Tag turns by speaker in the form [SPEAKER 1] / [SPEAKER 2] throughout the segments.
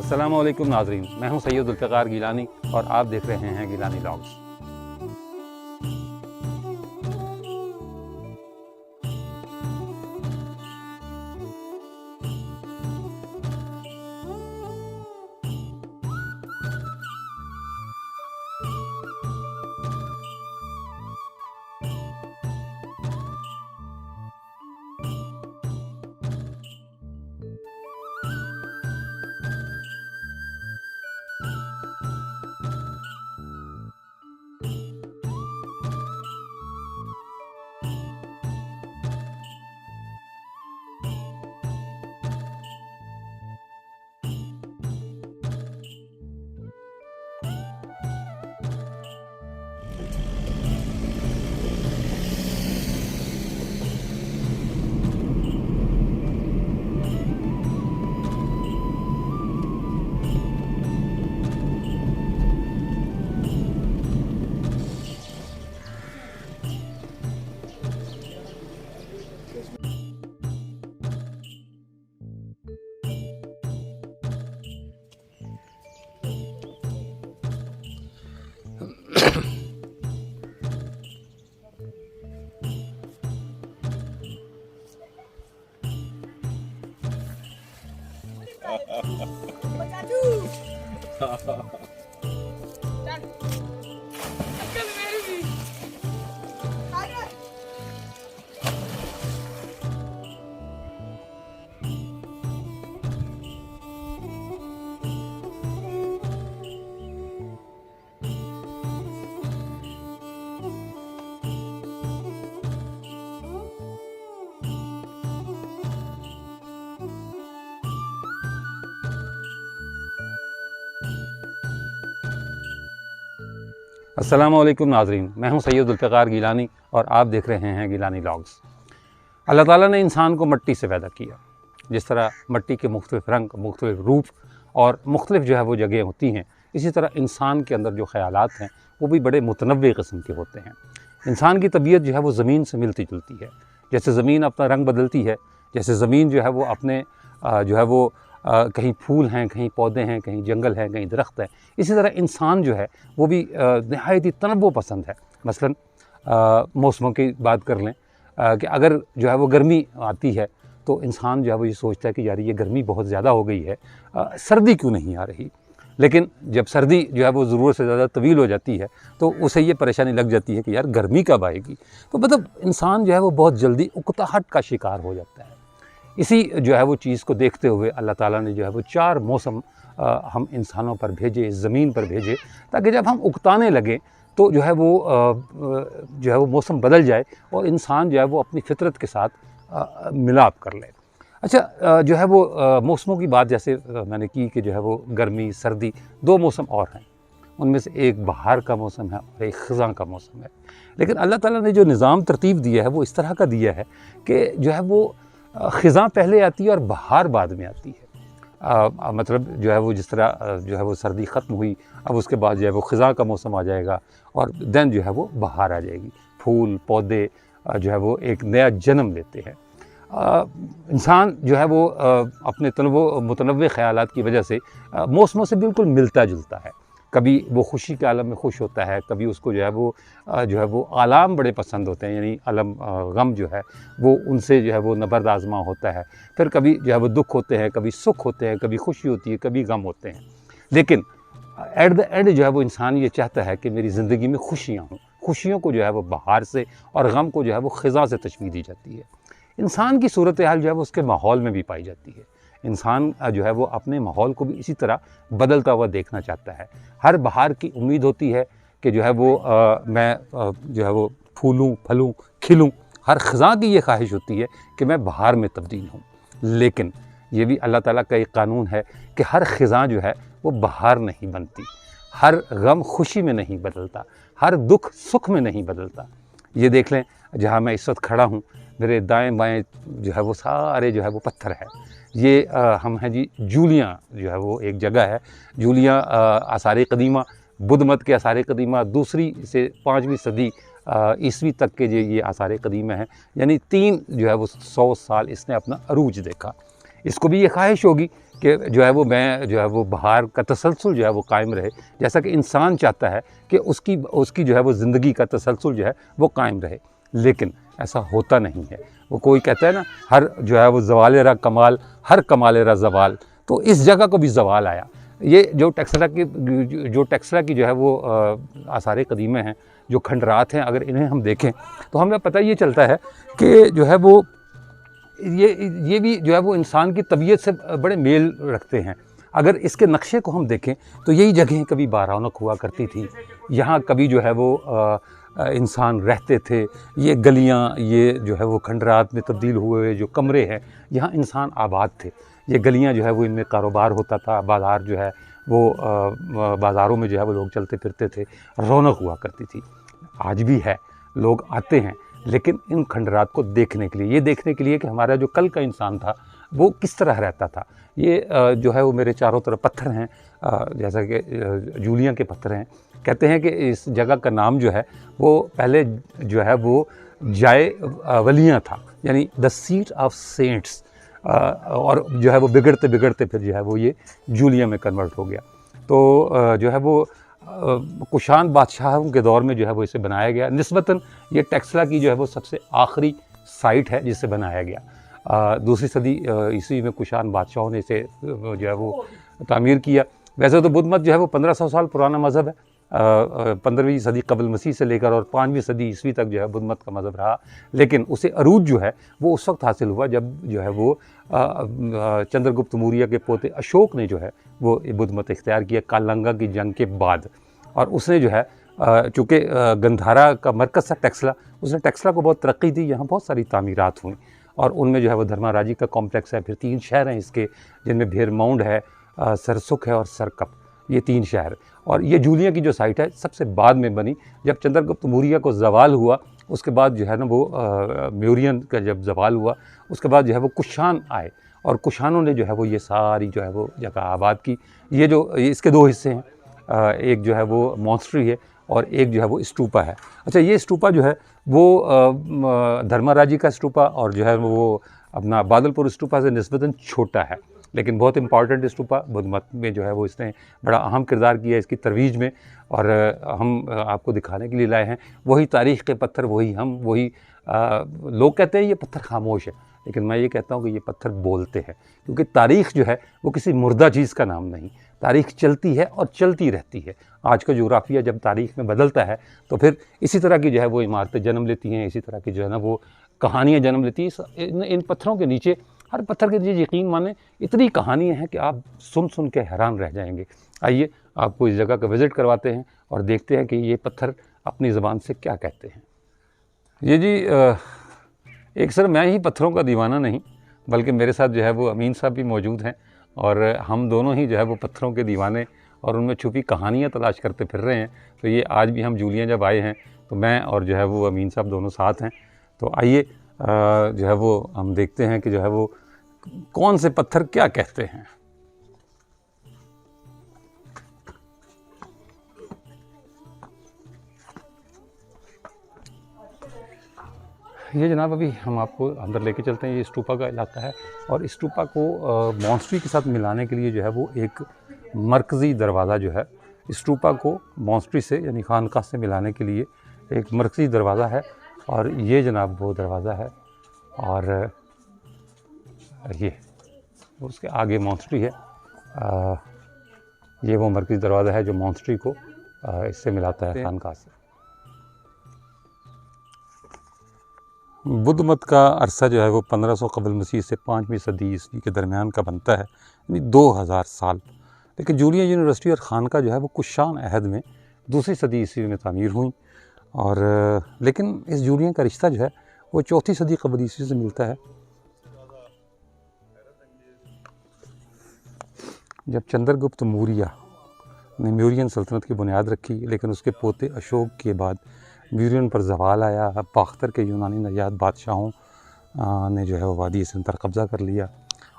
[SPEAKER 1] अस्सलामु अलैकुम नाज़रीन, मैं हूं सैयद जुल्फ़िकार गिलानी और आप देख रहे हैं गिलानी व्लॉग्स। अस्सलामु अलैकुम नाज़रीन, मैं हूं सैयद जुल्फ़िकार गिलानी और आप देख रहे हैं गिलानी व्लॉग्स। अल्लाह ताला ने इंसान को मिट्टी से पैदा किया। जिस तरह मिट्टी के मुख्तलिफ़ रंग, मुख्तलिफ़ रूप और मुख्तलिफ़ जो है वो जगह होती हैं, इसी तरह इंसान के अंदर जो ख़यालात हैं वो भी बड़े मुतनव्वे किस्म के होते हैं। इंसान की तबीयत जो है वो ज़मीन से मिलती जुलती है। जैसे ज़मीन अपना रंग बदलती है, जैसे ज़मीन जो है वो अपने जो है वो कहीं फूल हैं, कहीं पौधे हैं, कहीं जंगल है, कहीं दरख्त है, इसी तरह इंसान जो है वो भी नहायत ही तनव्वुर पसंद है। मसलन मौसमों की बात कर लें कि अगर जो है वो गर्मी आती है तो इंसान जो है वो ये सोचता है कि यार ये गर्मी बहुत ज़्यादा हो गई है, सर्दी क्यों नहीं आ रही। लेकिन जब सर्दी जो है वो ज़रूरत से ज़्यादा तवील हो जाती है तो उसे ये परेशानी लग जाती है कि यार गर्मी कब आएगी। तो मतलब इंसान जो है वो बहुत जल्दी उकताहट का शिकार हो जाता है। इसी जो है वो चीज़ को देखते हुए अल्लाह ताला ने जो है वो 4 मौसम हम इंसानों पर भेजे, ज़मीन पर भेजे, ताकि जब हम उकताने लगे तो जो है वो मौसम बदल जाए और इंसान जो है वो अपनी फितरत के साथ मिलाप कर ले। अच्छा, जो है वो मौसमों की बात जैसे मैंने की कि जो है वो गर्मी सर्दी 2 मौसम और हैं, उनमें से एक बहार का मौसम है और एक ख़ज़ां का मौसम है। लेकिन अल्लाह ताला ने जो निज़ाम तरतीब दिया है वो इस तरह का दिया है कि जो है वो ख़ज़ां पहले आती है और बहार बाद में आती है। मतलब जो है वो जिस तरह जो है वो सर्दी ख़त्म हुई, अब उसके बाद जो है वो ख़ज़ां का मौसम आ जाएगा और देन जो है वो बहार आ जाएगी। फूल पौधे जो है वो एक नया जन्म लेते हैं। इंसान जो है वो अपने मुतनव्वे ख़यालात की वजह से मौसमों से बिल्कुल मिलता जुलता है। कभी वो खुशी के आलम में खुश होता है, कभी उसको जो है वो आलाम बड़े पसंद होते हैं, यानी अलम गम जो है वो उनसे जो है वो नबर्द आज़मा होता है। फिर कभी जो है वो दुख होते हैं, कभी सुख होते हैं, कभी खुशी होती है, कभी गम होते हैं। लेकिन एट द एंड जो है वो इंसान ये चाहता है कि मेरी ज़िंदगी में खुशियाँ हों। खुशियों को जो है वो बहार से और गम को जो है वो ख़ज़ां से तशबीह दी जाती है। इंसान की सूरत हाल जो है वो उसके माहौल में भी पाई जाती है। इंसान जो है वो अपने माहौल को भी इसी तरह बदलता हुआ देखना चाहता है। हर बहार की उम्मीद होती है कि जो है वो मैं जो है वो फूलूँ फलूँ खिलूँ। हर ख़ज़ां की ये ख्वाहिश होती है कि मैं बहार में तब्दील हूँ। लेकिन ये भी अल्लाह ताला का एक कानून है कि हर ख़ज़ां जो है वो बहार नहीं बनती, हर गम खुशी में नहीं बदलता, हर दुख सुख में नहीं बदलता। ये देख लें, जहाँ मैं इस वक्त खड़ा हूँ मेरे दाएं बाएं जो है वो सारे जो है वो पत्थर है। ये हम हैं जी जूलियाँ, जो है वो एक जगह है जूलियाँ, आसार क़दीमा, बुद्ध मत के आसार क़दीमा, 2वीं से 5वीं सदी ईस्वी तक के जो ये आसार क़दीमा हैं, यानी 3 जो है वो 100 साल इसने अपना अरूज देखा। इसको भी ये ख्वाहिश होगी कि जो है वो मैं जो है वो बहार का तसलसल जो है वो कायम रहे, जैसा कि इंसान चाहता है कि उसकी उसकी जो है वो ज़िंदगी का तसलसल जो है वो कायम रहे। लेकिन ऐसा होता नहीं है। वो कोई कहता है ना, हर जो है वो ज़वाल रा कमाल, हर कमाल रा ज़वाल, तो इस जगह को भी ज़वाल आया। ये जो टेक्सला की जो है वो आसार कदीमे हैं, जो खंडरात हैं, अगर इन्हें हम देखें तो हमें पता ये चलता है कि जो है वो ये भी जो है वो इंसान की तबीयत से बड़े मेल रखते हैं। अगर इसके नक्शे को हम देखें तो यही जगहें कभी बारौनक हुआ करती थी, यहाँ कभी जो है वो इंसान रहते थे। ये गलियाँ, ये जो है वो खंडरात में तब्दील हुए जो कमरे हैं, यहाँ इंसान आबाद थे। ये गलियाँ जो है वो इनमें कारोबार होता था, बाज़ार जो है वो बाज़ारों में जो है वो लोग चलते फिरते थे, रौनक हुआ करती थी। आज भी है, लोग आते हैं, लेकिन इन खंडरात को देखने के लिए, ये देखने के लिए कि हमारा जो कल का इंसान था वो किस तरह रहता था। ये जो है वो मेरे चारों तरफ पत्थर हैं, जैसा कि जूलिया के पत्थर हैं। कहते हैं कि इस जगह का नाम जो है वो पहले जो है वो जाए वलियाँ था, यानी द सीट ऑफ सेंट्स, और जो है वो बिगड़ते बिगड़ते फिर जो है वो ये जूलिया में कन्वर्ट हो गया। तो जो है वो कुशान बादशाहों के दौर में जो है वो इसे बनाया गया। निस्बतन ये टेक्सला की जो है वो सबसे आखिरी साइट है जिसे बनाया गया। दूसरी सदी ईस्वी में कुशान बादशाहों ने इसे जो है वो तामीर किया। वैसे तो बुद्ध मत जो है वो 1500 साल पुराना मज़हब है। 15वीं सदी कबल मसीह से लेकर और 5वीं सदी ईस्वी तक जो है बुद्ध मत का मज़हब रहा। लेकिन उसे अरूज जो है वो उस वक्त हासिल हुआ जब जो है वो चंद्रगुप्त मौर्य के पोते अशोक ने जो है वो बुद्ध मत इख्तियार किया कालंगा की जंग के बाद। और उसने जो है चूँकि गंधारा का मरकज़ था टेक्सला, उसने टेक्सला को बहुत तरक्की दी। यहाँ बहुत सारी तामीरात हुई और उनमें जो है वो धर्माराजी का कॉम्प्लेक्स है। फिर 3 शहर हैं इसके, जिनमें भेरमाउंड है, सरसुख है और सरकप, ये 3 शहर। और ये जूलिया की जो साइट है सबसे बाद में बनी, जब चंद्रगुप्त मौर्य को ज़वाल हुआ उसके बाद जो है ना वो मौर्यन का जब ज़वाल हुआ उसके बाद जो है वो कुशान आए और कुशानों ने जो है वो ये सारी जो है वो जगह आबाद की। ये जो इसके 2 हिस्से हैं, एक जो है वो मॉन्स्ट्री है और एक जो है वो स्तूपा है। अच्छा, ये स्तूपा जो है वो धर्माराजी का स्तूपा और जो है वो अपना बादलपुर स्तूपा से निस्बतन छोटा है, लेकिन बहुत इंपॉर्टेंट स्तूपा बुद्ध मत में जो है वो इसने बड़ा अहम किरदार किया इसकी तरवीज में। और हम आपको दिखाने के लिए लाए हैं वही तारीख़ के पत्थर, वही हम, वही लोग कहते हैं ये पत्थर खामोश है, लेकिन मैं ये कहता हूँ कि ये पत्थर बोलते हैं, क्योंकि तारीख़ जो है वो किसी मुर्दा चीज़ का नाम नहीं। तारीख़ चलती है और चलती रहती है। आज का जोग्राफिया जब तारीख़ में बदलता है तो फिर इसी तरह की जो है वो इमारतें जन्म लेती हैं, इसी तरह की जो है ना वो कहानियाँ जन्म लेती हैं। इन पत्थरों के नीचे, हर पत्थर के नीचे यकीन माने इतनी कहानियाँ हैं कि आप सुन सुन के हैरान रह जाएंगे। आइए आपको इस जगह का विज़िट करवाते हैं और देखते हैं कि ये पत्थर अपनी ज़बान से क्या कहते हैं। ये जी एक सर मैं ही पत्थरों का दीवाना नहीं, बल्कि मेरे साथ जो है वो अमीन साहब भी मौजूद हैं और हम दोनों ही जो है वो पत्थरों के दीवाने और उनमें छुपी कहानियाँ तलाश करते फिर रहे हैं। तो ये आज भी हम जूलिया जब आए हैं तो मैं और जो है वो अमीन साहब दोनों साथ हैं। तो आइए जो है वो हम देखते हैं कि जो है वो कौन से पत्थर क्या कहते हैं। ये जनाब अभी हम आपको अंदर लेके चलते हैं। ये स्तूपा का इलाका है और इस स्तूपा को मॉन्स्ट्री के साथ मिलाने के लिए जो है वो एक मरकज़ी दरवाज़ा जो है, स्तूपा को मॉन्स्ट्री से यानी खानकाह से मिलाने के लिए एक मरकज़ी दरवाज़ा है। और ये जनाब वो दरवाज़ा है और ये उसके आगे मॉन्स्ट्री है। ये वो मरकज़ी दरवाज़ा है जो मॉन्स्ट्री को इससे मिलाता है खानकाह से। बुद्ध मत का अरसा जो है वो 1500 कबल मसीह से 5वीं सदी ईस्वी के दरमियान का बनता है, यानी 2000 साल। लेकिन जूलिया यूनिवर्सिटी और खानका जो है वो कुशान अहद में 2री सदी ईस्वी में तामीर हुई। और लेकिन इस जूलिया का रिश्ता जो है वो 4थी सदी कबल ईस्वी से मिलता है, जब चंद्रगुप्त मौर्य ने मौर्यन सल्तनत की बुनियाद रखी। लेकिन उसके पोते अशोक के बाद मौर्यन पर ज़वाल आया। बाख्तर के यूनानी नजात बादशाहों ने जो है वो वादी सिंध पर कब्ज़ा कर लिया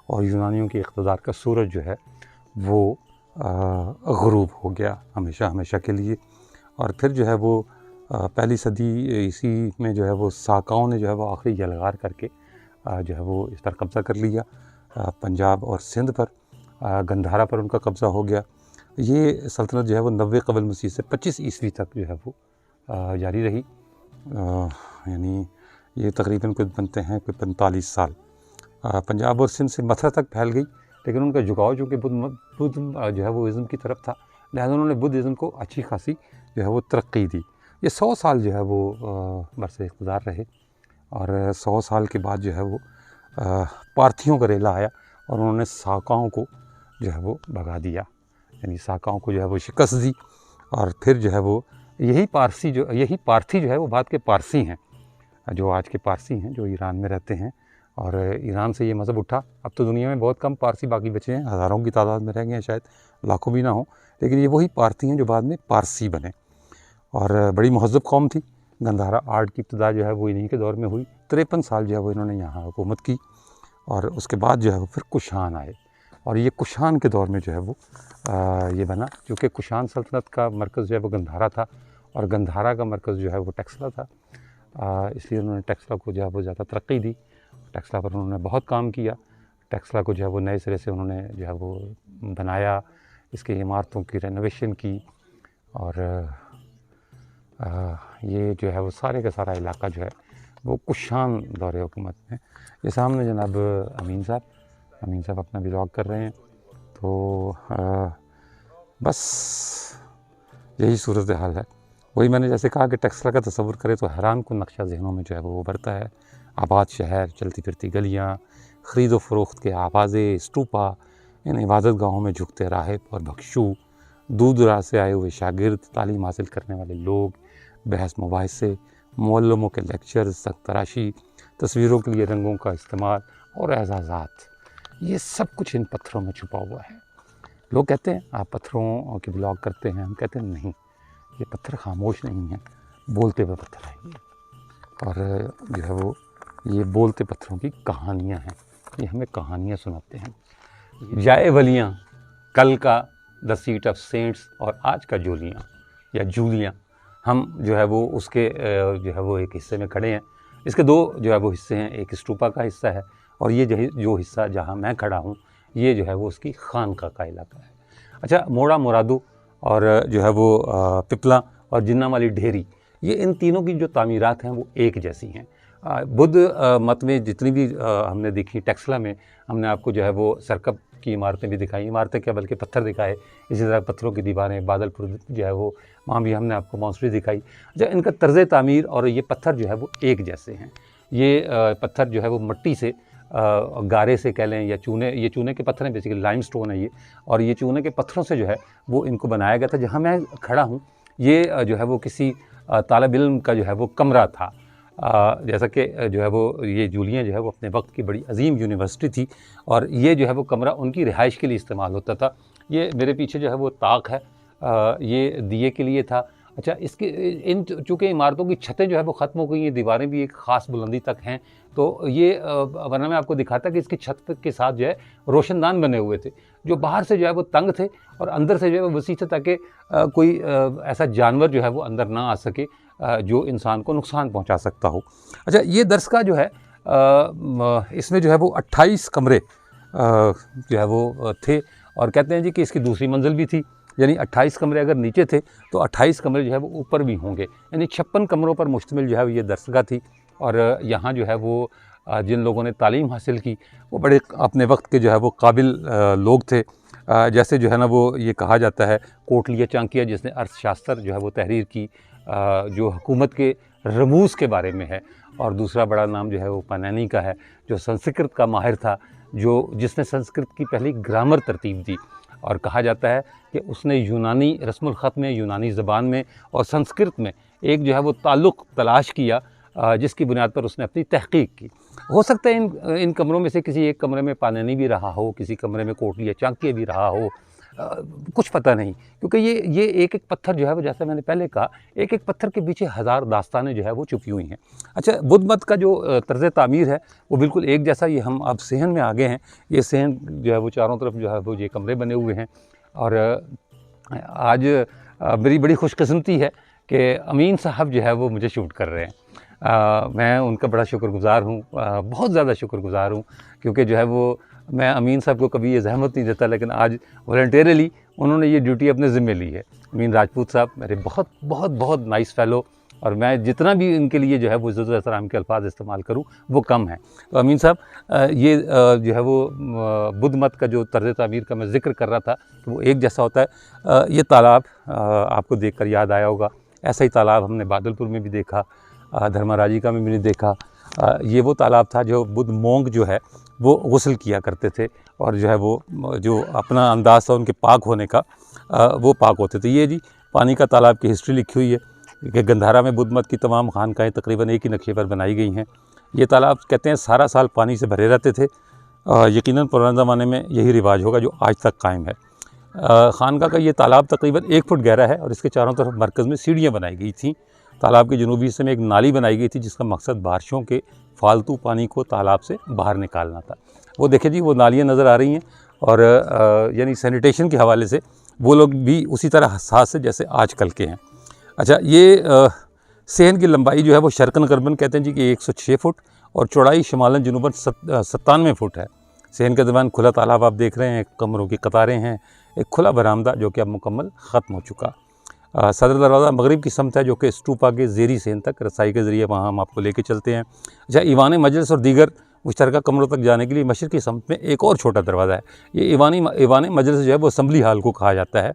[SPEAKER 1] और यूनानियों के इक़्तिदार का सूरज जो है वो ग़ुरूब हो गया हमेशा हमेशा के लिए। और फिर जो है वो 1ली सदी ईस्वी में जो है वो साकाओं ने जो है वो आखिरी यलगार करके जो है वो इस पर कब्ज़ा कर लिया, पंजाब और सिंध पर। गंधारा पर उनका कब्ज़ा हो गया। ये सल्तनत जो है वो 90 क़बल मसीह से 25 ईस्वी तक जो है वो जारी रही। यानी ये तकरीबन कुछ बनते हैं कोई 45 साल। पंजाब और सिंध से मथुरा तक फैल गई, लेकिन उनका झुकाव चूँकि बुद्ध जो है वो इज़्म की तरफ था, लिहाजा उन्होंने बुद्धिज़्म को अच्छी खासी जो है वो तरक्की दी। ये 100 साल जो है वो बरसे इक़्तिदार रहे, और 100 साल के बाद जो है वो पारथियों का रेला आया और उन्होंने साकाओं को जो है वो भगा दिया, यानी साकाओं को जो है वो शिकस्त दी। और फिर जो है वो यही पारथी जो है वो बाद के पारसी हैं, जो आज के पारसी हैं, जो ईरान में रहते हैं। और ईरान से ये मज़हब उठा। अब तो दुनिया में बहुत कम पारसी बाकी बचे हैं, हज़ारों की तादाद में रह गए हैं, शायद लाखों भी ना हो, लेकिन ये वही पारसी हैं जो बाद में पारसी बने। और बड़ी महज़्ज़ब कौम थी। गंधारा आर्ट की इब्तिदा जो है वो इन्हीं के दौर में हुई। 53 साल जो है वो इन्होंने यहाँ हुकूमत की, और उसके बाद जो है वो फिर कुशान आए, और ये कुशान के दौर में जो है वो ये बना, क्योंकि कुशान सल्तनत का मरकज़ जो है वो गंधारा था, और गंधारा का मरकज़ जो है वो टैक्सला था। इसलिए उन्होंने टैक्सला को जो है वो ज़्यादा तरक्की दी। टैक्सला पर उन्होंने बहुत काम किया। टैक्सला को जो है वो नए सिरे से उन्होंने जो है वो बनाया, इसकी इमारतों की रेनोवेशन की, और ये जो है वो सारे का सारा इलाका जो है वो कुशान दौरे हुकूमत में। ये सामने जनाब अमीन साहब अपना व्लॉग कर रहे हैं। तो बस यही सूरत हाल है। वही मैंने जैसे कहा कि टैक्सला का तसव्वुर करें तो हैरान कुन नक्शा जहनों में जो है वो उभरता है। आबाद शहर, चलती फिरती गलियाँ, ख़रीद व फ़रोख्त के आवाज़े, स्टूपा, इन इबादत गाहों में झुकते राहिब और भक्षु, दूर दराज से आए हुए शागिर्द, तालीम हासिल करने वाले लोग, बहस मुबाहिसे, मुअल्लिमों के लेक्चर, सख्त तराशी, तस्वीरों के लिए रंगों का इस्तेमाल और एजाज़ात, ये सब कुछ इन पत्थरों में छुपा हुआ है। लोग कहते हैं आप पत्थरों के ब्लॉग करते हैं, हम कहते हैं नहीं, ये पत्थर खामोश नहीं हैं, बोलते हुए पत्थर हैं ये। और जो है वो ये बोलते पत्थरों की कहानियाँ हैं, ये हमें कहानियाँ सुनाते हैं। जाए वलियाँ, कल का द सीट ऑफ सेंट्स और आज का जूलियाँ या जूलियाँ, हम जो है वो उसके जो है वो एक हिस्से में खड़े हैं। इसके दो जो है वो हिस्से हैं, एक स्टूपा का हिस्सा है, और ये जो हिस्सा जहाँ मैं खड़ा हूँ ये जो है वो उसकी खानका का इलाका है। अच्छा, मोड़ा मुरादू और जो है वो पिपला और जिन्ना वाली ढेरी, ये इन तीनों की जो तामीरात हैं वो एक जैसी हैं। बुद्ध मत में जितनी भी हमने देखी, टैक्सला में हमने आपको जो है वो सरकप की इमारतें भी दिखाई, इमारतें क्या बल्कि पत्थर दिखाए, इसी तरह पत्थरों की दीवारें, बादलपुर जो है वो वहाँ भी हमने आपको मॉन्स्ट्री दिखाई। अच्छा, इनका तर्ज़ तामीर और ये पत्थर जो है वो एक जैसे हैं। ये पत्थर जो है वो मिट्टी से गारे से कह लें या चूने, ये चूने के पत्थर हैं, बेसिकली लाइमस्टोन है ये, और ये चूने के पत्थरों से जो है वो इनको बनाया गया था। जहाँ मैं खड़ा हूँ ये जो है वो किसी तालिब इल्म का जो है वो कमरा था। जैसा कि जो है वो ये जूलियाँ जो है वो अपने वक्त की बड़ी अजीम यूनिवर्सिटी थी, और ये जो है वो कमरा उनकी रिहाइश के लिए इस्तेमाल होता था। ये मेरे पीछे जो है वो ताक है, ये दिए के लिए था। अच्छा, इसके इन चूँकि इमारतों की छतें जो है वो ख़त्म हो गई हैं, दीवारें भी एक ख़ास बुलंदी तक हैं, तो ये वरना मैं आपको दिखाता कि इसकी छत के साथ जो है रोशनदान बने हुए थे, जो बाहर से जो है वो तंग थे और अंदर से जो है वो वसी थे, ताकि कोई ऐसा जानवर जो है वो अंदर ना आ सके जो इंसान को नुकसान पहुंचा सकता हो। अच्छा, ये दर्स का जो है इसमें जो है वो 28 कमरे जो है वो थे, और कहते हैं जी कि इसकी दूसरी मंजिल भी थी, यानी 28 कमरे अगर नीचे थे तो 28 कमरे जो है वो ऊपर भी होंगे, यानी 56 कमरों पर मुश्तमिल जो है ये दरसगाह थी। और यहाँ जो है वो जिन लोगों ने तालीम हासिल की वो बड़े अपने वक्त के जो है वो काबिल लोग थे। जैसे जो है ना वो ये कहा जाता है कोटलिया चांकिया जिसने अर्थशास्त्र जो है वो तहरीर की, जो हुकूमत के रमूज़ के बारे में है, और दूसरा बड़ा नाम जो है वो पाणिनि का है, जो संस्कृत का माहिर था, जिसने संस्कृत की पहली ग्रामर तरतीब दी। और कहा जाता है कि उसने यूनानी रस्मुल ख़त में, यूनानी ज़बान में और संस्कृत में एक जो है वो ताल्लुक़ तलाश किया, जिसकी बुनियाद पर उसने अपनी तहक़ीक़ की। हो सकता है इन कमरों में से किसी एक कमरे में पाणिनि भी रहा हो, किसी कमरे में कोटलिया चाणक्य भी रहा हो, कुछ पता नहीं, क्योंकि ये एक एक पत्थर जो है वो, जैसा मैंने पहले कहा, एक एक पत्थर के पीछे हज़ार दास्तानें जो है वो छुपी हुई हैं। अच्छा, बुद्ध मत का जो तर्ज़ तामीर है वो बिल्कुल एक जैसा। ये हम अब सेहन में आ गए हैं, ये सेहन जो है वो चारों तरफ जो है वो ये कमरे बने हुए हैं। और आज मेरी बड़ी खुशकिस्मती है कि अमीन साहब जो है वो मुझे शूट कर रहे हैं। मैं उनका बड़ा शुक्रगुज़ार हूँ, बहुत ज़्यादा शुक्रगुज़ार हूँ, क्योंकि जो है वो मैं अमीन साहब को कभी ये ज़हमत नहीं देता, लेकिन आज वॉलंटियरली उन्होंने ये ड्यूटी अपने ज़िम्मे ली है। अमीन राजपूत साहब मेरे बहुत बहुत बहुत नाइस फ़ेलो, और मैं जितना भी इनके लिए जो है वो इज़्ज़त एहतराम के अल्फाज इस्तेमाल करूँ वो कम है। तो अमीन साहब, ये जो है वो बुद्ध मत का जो तर्ज़ तामीर का मैं ज़िक्र कर रहा था कि वो एक जैसा होता है। ये तालाब आपको देखकर याद आया होगा, ऐसा ही तालाब हमने बादलपुर में भी देखा, धर्माराजिका में भी देखा। ये वो तालाब था जो बुद्ध मोंग जो है वो गुस्ल किया करते थे, और जो है वो जो अपना अंदाज़ था उनके पाक होने का, वो पाक होते थे। ये जी पानी का तालाब की हिस्ट्री लिखी हुई है कि गंधारा में बुद्ध मत की तमाम खानकाएँ तकरीबन एक ही नक्शे पर बनाई गई हैं। ये तालाब कहते हैं सारा साल पानी से भरे रहते थे। यकीनन पुराने ज़माने में यही रिवाज होगा जो आज तक कायम है। खानका का ये तालाब तकरीबन 1 फुट गहरा है और इसके चारों तरफ मरकज़ में सीढ़ियाँ बनाई गई थी। तालाब के जनूबी हिस्से में एक नाली बनाई गई थी जिसका मकसद बारिशों के फालतू पानी को तालाब से बाहर निकालना था। वो देखें जी, वो नालियाँ नज़र आ रही हैं, और यानी सैनिटेशन के हवाले से वो लोग भी उसी तरह हसास है जैसे आजकल के हैं। अच्छा, ये सेहन की लंबाई जो है वो शर्कन गरबन कहते हैं जी कि 106 फुट, और चौड़ाई शमालन जनूबन 97 फुट है। सेहन के दरमियान खुला तालाब आप देख रहे हैं, कमरों की कतारें हैं, एक खुला बरामदा जो कि अब मुकम्मल ख़त्म हो चुका। सदर दरवाज़ा मगरिब की समत है जो कि स्टूपा के ज़ेरी सेन तक रसाई के ज़रिए वहाँ हम आपको लेके चलते हैं। अच्छा, ईवान मजलिस और दीगर मुश्तरका कमरों तक जाने के लिए मशरिक़ की समत में एक और छोटा दरवाज़ा है। ये ईवान मजलिस जो है वो असम्बली हाल को कहा जाता है,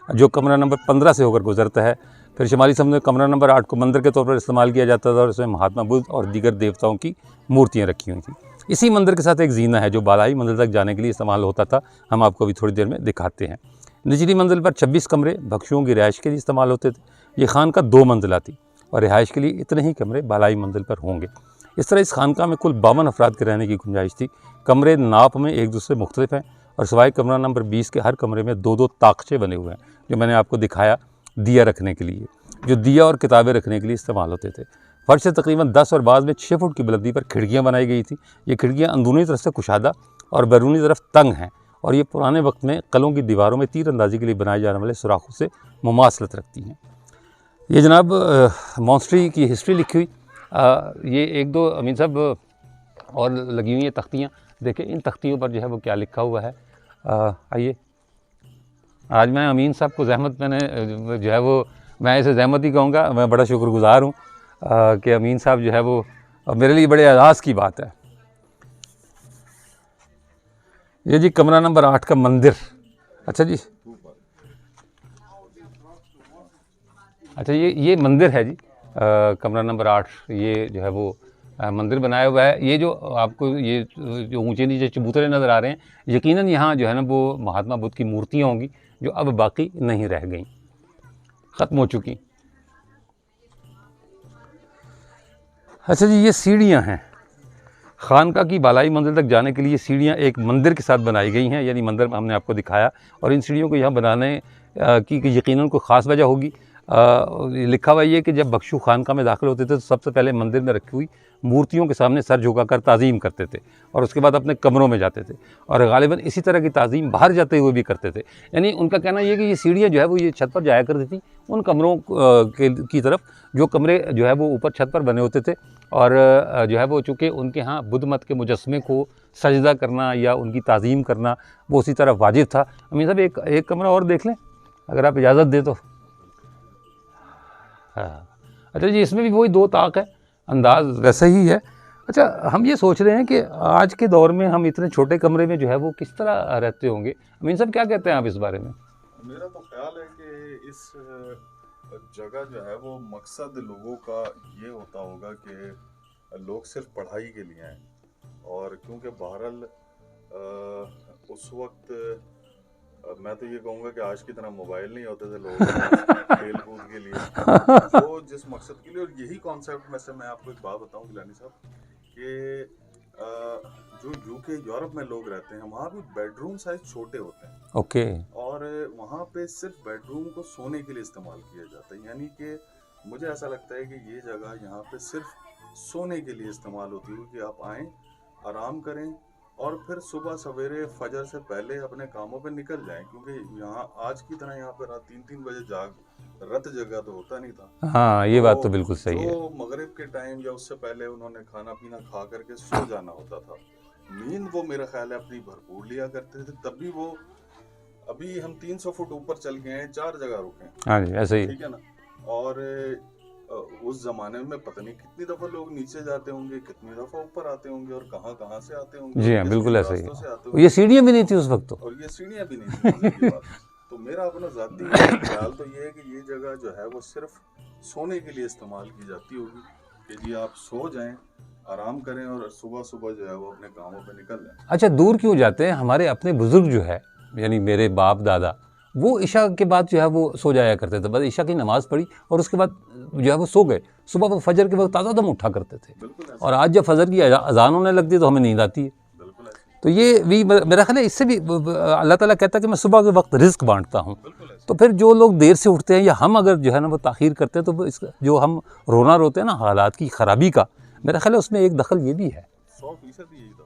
[SPEAKER 1] जो कमरा नंबर 15 से होकर गुजरता है। फिर शुमाली समत में कमरा नंबर 8 को मंदिर के तौर पर इस्तेमाल किया जाता था, और इसमें महात्मा बुद्ध और दीगर देवताओं की मूर्तियाँ रखी हुई थी। इसी मंदिर के साथ एक जीना है जो बालाई मंजिल तक जाने के लिए इस्तेमाल होता था, हम आपको अभी थोड़ी देर में दिखाते हैं। निचली मंजिल पर 26 कमरे भक्षुओं की रिहाइश के लिए इस्तेमाल होते थे। ये खानका 2 मंजिला थी और रिहाइश के लिए इतने ही कमरे बालाई मंजिल पर होंगे। इस तरह इस खानका में कुल 52 अफराद के रहने की गुंजाइश थी। कमरे नाप में एक दूसरे मुख्तलिफ हैं, और सिवाय कमरा नंबर 20 के हर कमरे में 2-2 ताकचे बने हुए हैं, जो मैंने आपको दिखाया दिया रखने के लिए, जो दिया और किताबें रखने के लिए इस्तेमाल होते थे। फर्श से तकरीबन 10 और बाद में 6 फुट की बुलंदी पर खिड़कियाँ बनाई गई थी। ये खिड़कियाँ अंदरूनी तरफ से कुशादा और बैरूनी तरफ तंग हैं, और ये पुराने वक्त में कलों की दीवारों में तीर अंदाजी के लिए बनाए जाने वाले सुराखों से मुमासलत रखती हैं। ये जनाब मॉन्स्ट्री की हिस्ट्री लिखी हुई, ये 1-2 अमीन साहब और लगी हुई हैं तख्तियाँ। देखें इन तख्तियों पर जो है वो क्या लिखा हुआ है। आइए, आज मैं अमीन साहब को ज़हमत मैंने जो है वो, मैं इसे ज़हमत ही कहूँगा, मैं बड़ा शुक्रगुज़ार हूँ कि अमीन साहब जो है वो मेरे लिए बड़े एजाज़ की बात है। ये जी कमरा नंबर 8 का मंदिर। अच्छा जी, अच्छा ये मंदिर है जी, कमरा नंबर 8, ये जो है वो मंदिर बनाया हुआ है। ये जो आपको ये जो ऊंचे नीचे चबूतरे नज़र आ रहे हैं, यकीनन यहाँ जो है ना वो महात्मा बुद्ध की मूर्तियाँ होंगी जो अब बाकी नहीं रह गई, ख़त्म हो चुकी। अच्छा जी, ये सीढ़ियाँ हैं। खानका की बालाई मंजिल तक जाने के लिए सीढ़ियाँ एक मंदिर के साथ बनाई गई हैं, यानी मंदिर हमने आपको दिखाया, और इन सीढ़ियों को यहाँ बनाने की यकीनन कोई ख़ास वजह होगी। लिखा हुआ ये कि जब बख्शू खानका में दाखिल होते थे तो सबसे पहले मंदिर में रखी हुई मूर्तियों के सामने सर झुकाकर ताज़ीम करते थे, और उसके बाद अपने कमरों में जाते थे, और गालिबन इसी तरह की ताज़ीम बाहर जाते हुए भी करते थे। यानी उनका कहना ये कि ये सीढ़ियाँ जो है वो ये छत पर जाया करती थी उन कमरों की तरफ, जो कमरे जो है वो ऊपर छत पर बने होते थे, और जो है वो चूँकि उनके यहाँ बुद्ध मत के मुजस्समे को सजदा करना या उनकी ताज़ीम करना वो उसी तरह वाजिब था। अमीन साहब एक कमरा और देख लें अगर आप इजाज़त दें तो। हाँ, अच्छा जी, इसमें भी वही 2 ताक है, अंदाज़ वैसा ही है। अच्छा, हम ये सोच रहे हैं कि आज के दौर में हम इतने छोटे कमरे में जो है वो किस तरह रहते होंगे। अमीन साहब क्या कहते हैं आप इस बारे में?
[SPEAKER 2] मेरा तो ख्याल है कि इस जगह जो है वो मकसद लोगों का ये होता होगा कि लोग सिर्फ पढ़ाई के लिए आए, और क्योंकि बहरहाल उस वक्त मैं तो ये कहूँगा कि आज की तरह मोबाइल नहीं होते थे लोगों के खेल कूद के लिए, तो जिस मकसद के लिए, और यही कॉन्सेप्ट में से मैं आपको एक बात बताऊँ गिलानी साहब कि जो यूके यूरोप में लोग रहते हैं वहाँ भी बेडरूम साइज छोटे होते हैं।
[SPEAKER 1] ओके।
[SPEAKER 2] और वहाँ पे सिर्फ बेडरूम को सोने के लिए इस्तेमाल किया जाता है, यानी कि मुझे ऐसा लगता है कि ये जगह यहाँ पे सिर्फ सोने के लिए इस्तेमाल होती है कि आप आएँ, आराम करें, और फिर सुबह सवेरे फजर से पहले अपने कामों पे निकल जाएं, क्योंकि यहाँ आज की तरह यहाँ पे रात 3-3 बजे रत जगह तो होता नहीं था।
[SPEAKER 1] हाँ, ये बात तो बिल्कुल सही है।
[SPEAKER 2] तो मगरिब के टाइम या उससे पहले उन्होंने खाना पीना खा करके सो जाना होता था। नींद वो मेरा ख्याल है अपनी भरपूर लिया करते थे, तब भी वो, अभी हम 300 फुट ऊपर चल गए हैं, 4 जगह रुके हैं,
[SPEAKER 1] हाँ जी ऐसे ही।
[SPEAKER 2] ठीक है ना। और उस जमाने में पता नहीं कितनी दफा लोग नीचे जाते होंगे, कितनी दफा ऊपर आते होंगे, और कहाँ कहाँ से आते होंगे,
[SPEAKER 1] जी हाँ
[SPEAKER 2] किस
[SPEAKER 1] बिल्कुल
[SPEAKER 2] किस
[SPEAKER 1] ऐसे ही।
[SPEAKER 2] रास्तों से आते
[SPEAKER 1] ये
[SPEAKER 2] होंगे,
[SPEAKER 1] सीढ़ियाँ भी नहीं थी उस वक्त तो।
[SPEAKER 2] और ये सीढ़ियाँ भी नहीं थी मजे की बात। तो मेरा अपना जाती ख्याल तो ये है कि ये जगह जो है वो सिर्फ सोने के लिए इस्तेमाल की जाती होगी, कि जी आप सो जाएं, आराम करें, और सुबह सुबह जो है वो अपने कामों पे निकल जाएं।
[SPEAKER 1] अच्छा दूर क्यों जाते हैं, हमारे अपने बुज़ुर्ग जो है यानी मेरे बाप दादा, वो इशा के बाद जो है वो सो जाया करते थे, बस इशा की नमाज़ पढ़ी और उसके बाद जो है वो सो गए, सुबह वो फजर के वक्त ताज़ा दम उठा करते थे।
[SPEAKER 2] बिल्कुल ऐसे,
[SPEAKER 1] और आज जब फजर की अजान होने लगती है तो हमें नींद आती है।
[SPEAKER 2] बिल्कुल ऐसे,
[SPEAKER 1] तो ये भी मेरा ख्याल है, इससे भी अल्लाह ताला कहता है कि मैं सुबह के वक्त रिस्क बांटता हूँ।
[SPEAKER 2] बिल्कुल ऐसे।
[SPEAKER 1] तो फिर जो लोग देर से उठते हैं या हम अगर जो है ना वो ताख़ीर करते हैं, तो वो इस जो हम रोना रोते हैं ना हालात की ख़राबी का, मेरा ख्याल है उसमें एक दखल ये भी है
[SPEAKER 2] 100% यही दफा।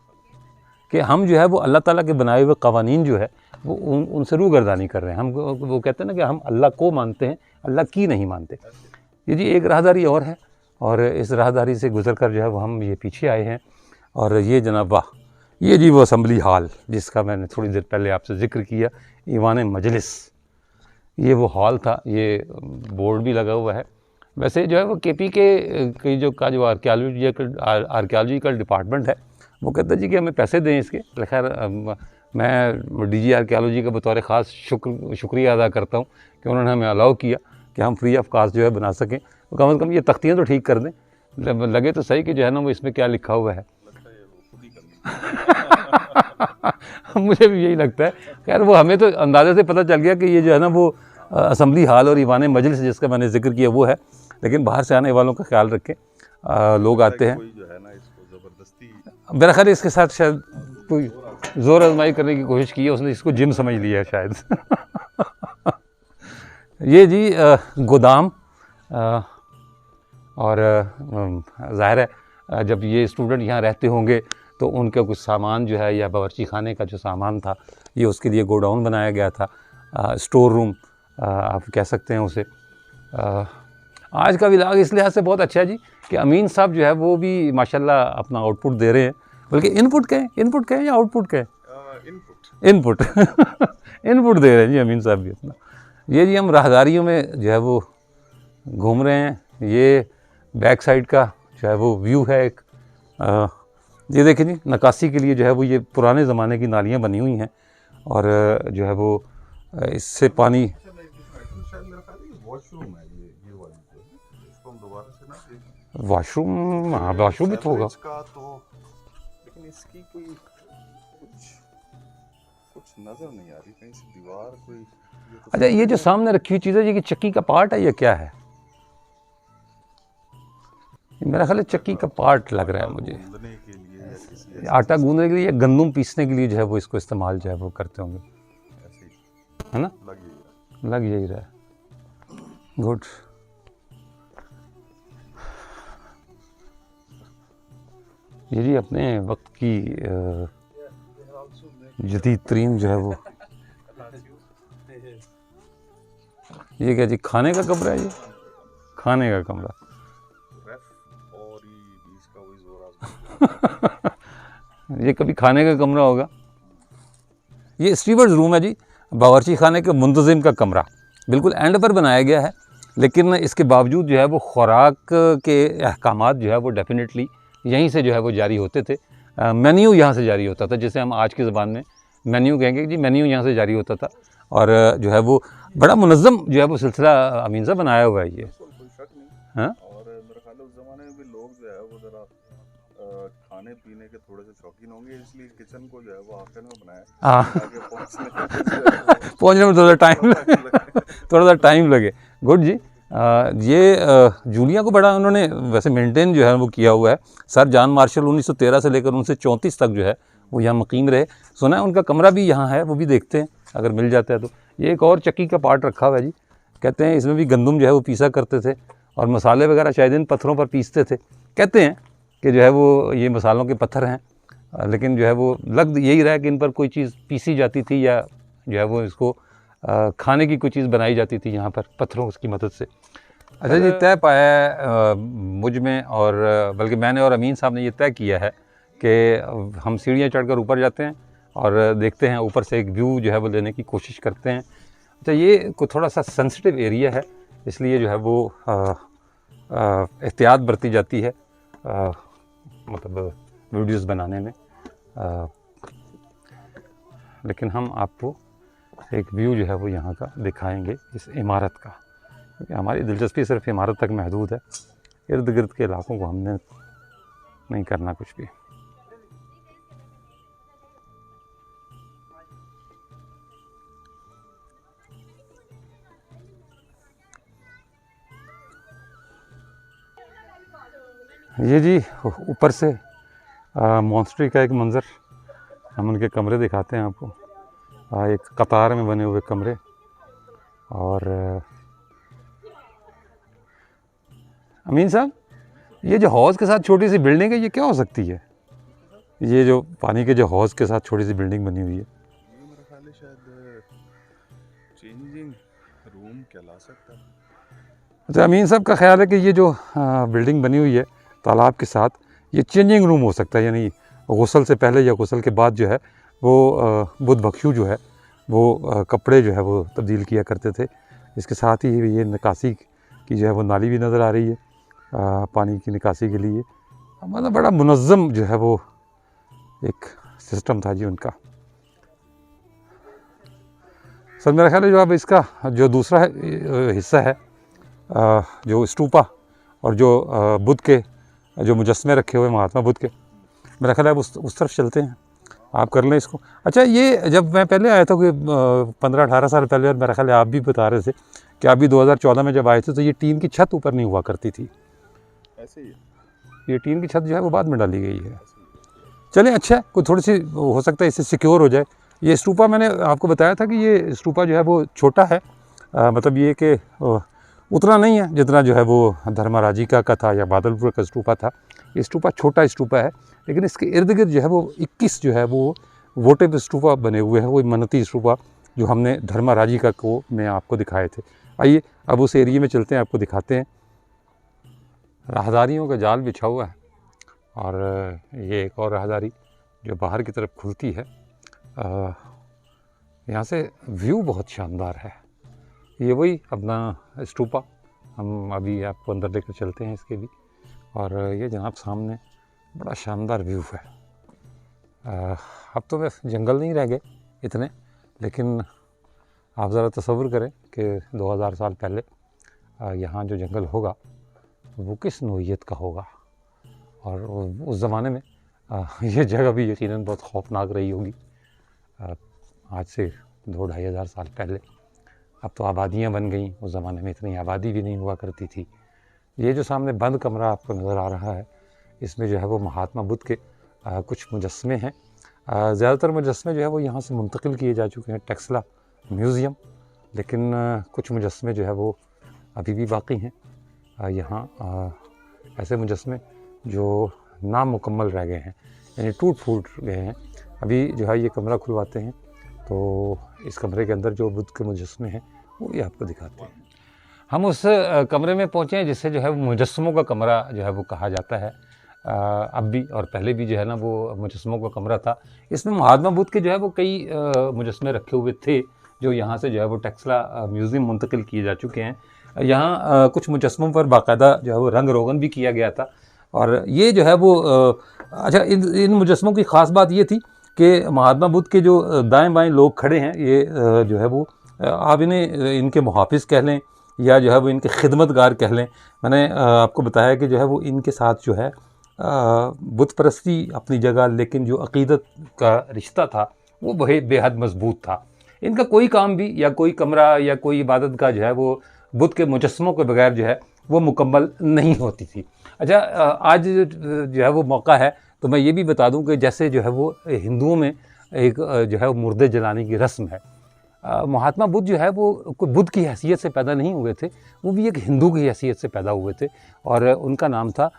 [SPEAKER 1] कि हम जो है वो अल्लाह ताला के बनाए हुए क़वानीन जो है वो उनसे रूगर्दानी कर रहे हैं। हम वो कहते हैं ना कि हम अल्लाह को मानते हैं, अल्लाह की नहीं मानते। ये जी एक राहदारी और है, और इस राहदारी से गुज़र कर जो है वो हम ये पीछे आए हैं। और ये जनाब वाह, ये जी वो असम्बली हॉल जिसका मैंने थोड़ी देर पहले आपसे ज़िक्र किया, ईवान मजलिस, ये वो हॉल था। ये बोर्ड भी लगा हुआ है। वैसे जो है वो KP के जो आर्कियोलॉजिकल डिपार्टमेंट है, वो कहता है जी कि हमें पैसे दें इसके। खैर मैं DG आर्कियोलॉजी का बतौर ख़ास शुक्रिया अदा करता हूँ कि उन्होंने हमें अलाउ किया कि हम फ्री ऑफ कास्ट जो है बना सकें। तो कम से कम ये तख्तियाँ तो ठीक कर दें, लगे तो सही कि जो है ना वो इसमें क्या लिखा हुआ है।
[SPEAKER 2] लगता है वो खुद ही कर
[SPEAKER 1] मुझे भी यही लगता है। खैर वो हमें तो अंदाज़े से पता चल गया कि ये जो है ना वो असम्बली हॉल और ईवान मजलिस जिसका मैंने जिक्र किया वो है, लेकिन बाहर से आने वालों का ख्याल रखें। लोग आते हैं,
[SPEAKER 2] कोई जो है ना इसको जबरदस्ती
[SPEAKER 1] मेरा ख्याल है इसके साथ शायद कोई ज़ोर आजमाई करने की कोशिश की है, उसने इसको जिम समझ लिया है शायद। ये जी गोदाम, और ज़ाहिर है जब ये स्टूडेंट यहाँ रहते होंगे तो उनका कुछ सामान जो है या बावर्ची खाने का जो सामान था, ये उसके लिए गोडाउन बनाया गया था, स्टोर रूम आप कह सकते हैं उसे। आज का व्लॉग इस लिहाज से बहुत अच्छा है जी कि अमीन साहब जो है वो भी माशाल्लाह अपना आउटपुट दे रहे हैं, बल्कि इनपुट कहें या आउटपुट कहें, इनपुट इनपुट दे रहे हैं जी अमीन साहब भी अपना। ये जी हम राहदारियों में जो है वो घूम रहे हैं। ये बैक साइड का जो है वो व्यू है एक। ये देखें जी, नक्काशी के लिए जो है वो ये पुराने ज़माने की नालियाँ बनी हुई हैं, और जो है वो इससे पानी वॉशरूम, हाँ वॉशरूम भी तो होगा।
[SPEAKER 2] लेकिन इसकी कोई कुछ नजर नहीं आ रही, कहीं से दीवार कोई।
[SPEAKER 1] अच्छा ये जो सामने रखी हुई चीज़ है, ये कि चक्की का पार्ट है या क्या है? मेरा ख्याल है चक्की का पार्ट लग रहा है मुझे। आटा गूंदने के लिए या गंदम पीसने के लिए जो है वो इसको इस्तेमाल जो है वो करते होंगे, है ना? लग यही रहा है। गुड। ये जी अपने वक्त की जदीद तरीन जो है वो, ये क्या जी खाने का कमरा है? ये खाने का कमरा। ये कभी खाने का कमरा होगा। ये स्टीवर्ड्स रूम है जी, बावर्ची खाने के मुंतज़िम का कमरा, बिल्कुल एंड पर बनाया गया है, लेकिन इसके बावजूद जो है वो ख़ुराक के अहकामात जो है वो डेफिनेटली यहीं से जो है वो जारी होते थे। मेन्यू यहाँ से जारी होता था, जिसे हम आज की ज़बान में मेन्यू कहेंगे जी, मेन्यू यहाँ से जारी होता था। और जो है वो बड़ा मुनज़्ज़म जो है वो सिलसिला अमीन साहब बनाया हुआ है ये। हाँ,
[SPEAKER 2] और मेरे ख्याल है उस ज़माने में भी लोग जो है वो ज़रा खाने पीने के थोड़े से शौकीन होंगे, इसलिए किचन को जो है वो आखिर में बनाया।
[SPEAKER 1] हाँ
[SPEAKER 2] आगे
[SPEAKER 1] पहुँचने में थोड़ा सा टाइम लगे। गुड जी। ये जूलिया को बड़ा उन्होंने वैसे मेंटेन जो है वो किया हुआ है। सर जॉन मार्शल 1913 से लेकर 1934 तक जो है वो यहाँ मुकीम रहे। सुना है उनका कमरा भी यहाँ है, वो भी देखते हैं अगर मिल जाता है तो। ये एक और चक्की का पार्ट रखा हुआ है जी, कहते हैं इसमें भी गंदम जो है वो पीसा करते थे और मसाले वगैरह शायद इन पत्थरों पर पीसते थे। कहते हैं कि जो है वो ये मसालों के पत्थर हैं, लेकिन जो है वो लग यही रहा है कि इन पर कोई चीज़ पीसी जाती थी या जो है वो इसको खाने की कोई चीज़ बनाई जाती थी यहाँ पर पत्थरों की मदद से। अच्छा जी, तय पाया मुझ में और बल्कि मैंने और अमीन साहब ने ये तय किया है कि हम सीढ़ियाँ चढ़कर ऊपर जाते हैं और देखते हैं, ऊपर से एक व्यू जो है वो लेने की कोशिश करते हैं। अच्छा, ये थोड़ा सा सेंसिटिव एरिया है, इसलिए जो है वो एहतियात बरती जाती है मतलब वीडियोस बनाने में। लेकिन हम आपको एक व्यू जो है वो यहाँ का दिखाएंगे इस इमारत का, क्योंकि हमारी दिलचस्पी सिर्फ इमारत तक महदूद है, इर्द गिर्द के इलाकों को हमने नहीं करना कुछ भी। ये जी ऊपर से मॉन्स्ट्री का एक मंज़र, हम उनके कमरे दिखाते हैं आपको। एक कतार में बने हुए कमरे, और अमीन साहब, ये जो हौज़ के साथ छोटी सी बिल्डिंग है, ये क्या हो सकती है? ये जो पानी के जो हौज़ के साथ छोटी सी बिल्डिंग बनी हुई है,
[SPEAKER 2] ये मेरा ख्याल है शायद चेंजिंग रूम कहला सकता है।
[SPEAKER 1] अच्छा, अमीन साहब का ख्याल है कि ये जो बिल्डिंग बनी हुई है तालाब के साथ, ये चेंजिंग रूम हो सकता है, यानी गुस्ल से पहले या गुस्ल के बाद जो है वो बुद्ध भिक्षु जो है वो कपड़े जो है वो तब्दील किया करते थे। इसके साथ ही ये निकासी की जो है वो नाली भी नज़र आ रही है पानी की निकासी के लिए। मतलब बड़ा मुनज़्ज़म जो है वो एक सिस्टम था जी उनका। सर मेरा ख्याल है जो अब इसका जो दूसरा हिस्सा है, जो स्तूपा और जो बुद्ध के जो मुजस्मे रखे हुए महात्मा बुद्ध के, मेरा ख्याल है उस तरफ चलते हैं, आप कर लें इसको। अच्छा, ये जब मैं पहले आया था, कोई 15-18 साल पहले, और मेरा ख्याल है आप भी बता रहे थे कि आप भी 2014 में जब आए थे तो ये टीन की छत ऊपर नहीं हुआ करती थी।
[SPEAKER 2] ऐसे ही
[SPEAKER 1] ये टीन की छत जो है वो बाद में डाली गई है। चलें, अच्छा है, कोई थोड़ी सी हो सकता है इससे सिक्योर हो जाए। ये स्तूपा मैंने आपको बताया था कि ये स्तूपा जो है वो छोटा है, मतलब ये कि उतना नहीं है जितना जो है वो धर्मराजिका का था या बादलपुर का स्तूपा था। ये स्तूपा छोटा स्तूपा है, लेकिन इसके इर्द गिर्द जो है वो 21 जो है वो वोटिव स्तूपा बने हुए हैं, वो मन्नती स्तूपा जो हमने धर्मराजिका को में आपको दिखाए थे। आइए अब उस एरिया में चलते हैं, आपको दिखाते हैं। राहदारियों का जाल बिछा हुआ है, और ये एक और राहदारी जो बाहर की तरफ खुलती है। यहाँ से व्यू बहुत शानदार है। ये वही अपना स्तूपा, हम अभी आपको अंदर लेकर चलते हैं इसके भी। और ये जनाब सामने बड़ा शानदार व्यू है। अब तो बस जंगल नहीं रह गए इतने, लेकिन आप ज़रा तसव्वुर करें कि 2000 साल पहले यहाँ जो जंगल होगा वो किस नौइयत का होगा। और उस ज़माने में ये जगह भी यकीनन बहुत खौफनाक रही होगी, आज से 2-2.5 हज़ार साल पहले। अब तो आबादियाँ बन गई, उस ज़माने में इतनी आबादी भी नहीं हुआ करती थी। ये जो सामने बंद कमरा आपको नज़र आ रहा है, इसमें जो है वो महात्मा बुद्ध के कुछ मुजस्मे हैं। ज़्यादातर मुजस्मे जो है वो यहाँ से मुंतकिल किए जा चुके हैं टेक्सला म्यूज़ियम, लेकिन कुछ मुजस्मे जो है वो अभी भी बाकी हैं यहाँ। ऐसे मुजस्मे जो नामुकम्मल रह गए हैं, यानी टूट फूट गए हैं। अभी जो है ये कमरा खुलवाते हैं, तो इस कमरे के अंदर जो बुद्ध के मुजस्मे हैं वो भी आपको दिखाते हैं। हम उस कमरे में पहुँचे हैं जिससे जो है वो मुजस्मों का कमरा जो है वो कहा जाता है। अब भी और पहले भी जो है ना वो मुजस्मों का कमरा था। इसमें महात्मा बुद्ध के जो है वो कई मुजस्मे रखे हुए थे, जो यहाँ से जो है वो टेक्सला म्यूज़ियम मुंतकिल किए जा चुके हैं। यहाँ कुछ मुजस्मों पर बाकायदा जो है वो रंग रोगन भी किया गया था। और ये जो है वो अच्छा, इन मुजस्मों की ख़ास बात ये थी कि महात्मा बुद्ध के जो दाएं बाएं लोग खड़े हैं, ये जो है वो आप इन्हें इनके मुहाफ़िज़ कह लें या जो है वो इनके खिदमतगार कह लें। मैंने आपको बताया कि जो है वो इनके साथ जो है बुत परस्ती अपनी जगह, लेकिन जो अक़ीदत का रिश्ता था वो बेहद मजबूत था। इनका कोई काम भी या कोई कमरा या कोई इबादत का जो है वो बुद्ध के मुजस्मों के बगैर जो है वो मुकम्मल नहीं होती थी। अच्छा, आज जो है वो मौका है तो मैं ये भी बता दूं कि जैसे जो है वो हिंदुओं में एक जो है वो मुर्दे जलाने की रस्म है। महात्मा बुद्ध जो है वो कोई बुद्ध की हैसियत से पैदा नहीं हुए थे, वो भी एक हिंदू की हैसियत से पैदा हुए थे, और उनका नाम था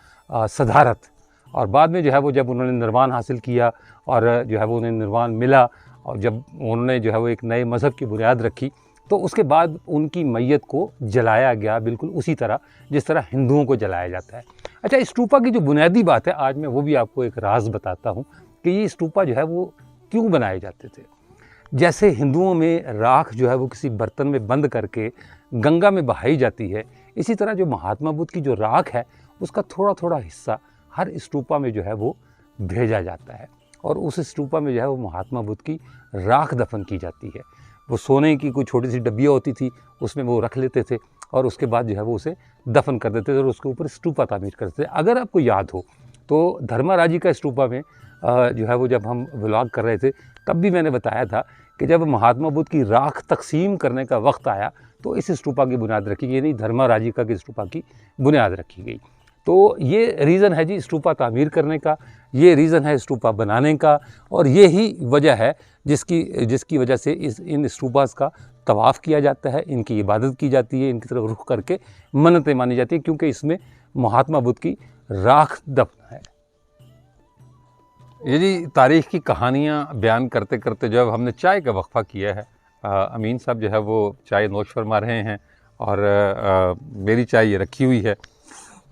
[SPEAKER 1] सदारथ। और बाद में जो है वो जब उन्होंने निर्वाण हासिल किया और जो है वो उन्हें निर्वाण मिला, और जब उन्होंने जो है वो एक नए मज़हब की बुनियाद रखी, तो उसके बाद उनकी मैयत को जलाया गया, बिल्कुल उसी तरह जिस तरह हिंदुओं को जलाया जाता है। अच्छा, स्तूपा की जो बुनियादी बात है, आज मैं वो भी आपको एक राज बताता हूँ कि ये स्तूपा जो है वो क्यों बनाए जाते थे। जैसे हिंदुओं में राख जो है वो किसी बर्तन में बंद करके गंगा में बहाई जाती है, इसी तरह जो महात्मा बुद्ध की जो राख है उसका थोड़ा थोड़ा हिस्सा हर स्तूपा में जो है वो भेजा जाता है और उस स्तूपा में जो है वो महात्मा बुद्ध की राख दफन की जाती है। वो सोने की कोई छोटी सी डब्बियाँ होती थी, उसमें वो रख लेते थे और उसके बाद जो है वो उसे दफन कर देते थे और उसके ऊपर स्तूपा तामीर करते थे। अगर आपको याद हो तो धर्माराजी का स्तूपा में जो है वो जब हम व्लॉग कर रहे थे तब भी मैंने बताया था कि जब महात्मा बुद्ध की राख तकसीम करने का वक्त आया तो इस स्तूपा की बुनियाद रखी गई, नहीं धर्माराजिका की स्तूपा की बुनियाद रखी गई। तो ये रीज़न है जी स्तूपा तामीर करने का, ये रीज़न है स्तूपा बनाने का और ये ही वजह है जिसकी वजह से इन स्तूपास का तवाफ़ किया जाता है, इनकी इबादत की जाती है, इनकी तरफ रुख करके मन्नतें मानी जाती हैं क्योंकि इसमें महात्मा बुद्ध की राख दफन है। ये जी तारीख़ की कहानियाँ बयान करते करते जब हमने चाय का वक्फ़ा किया है, अमीन साहब जो है वो चाय नोश फरमा रहे हैं और मेरी चाय ये रखी हुई है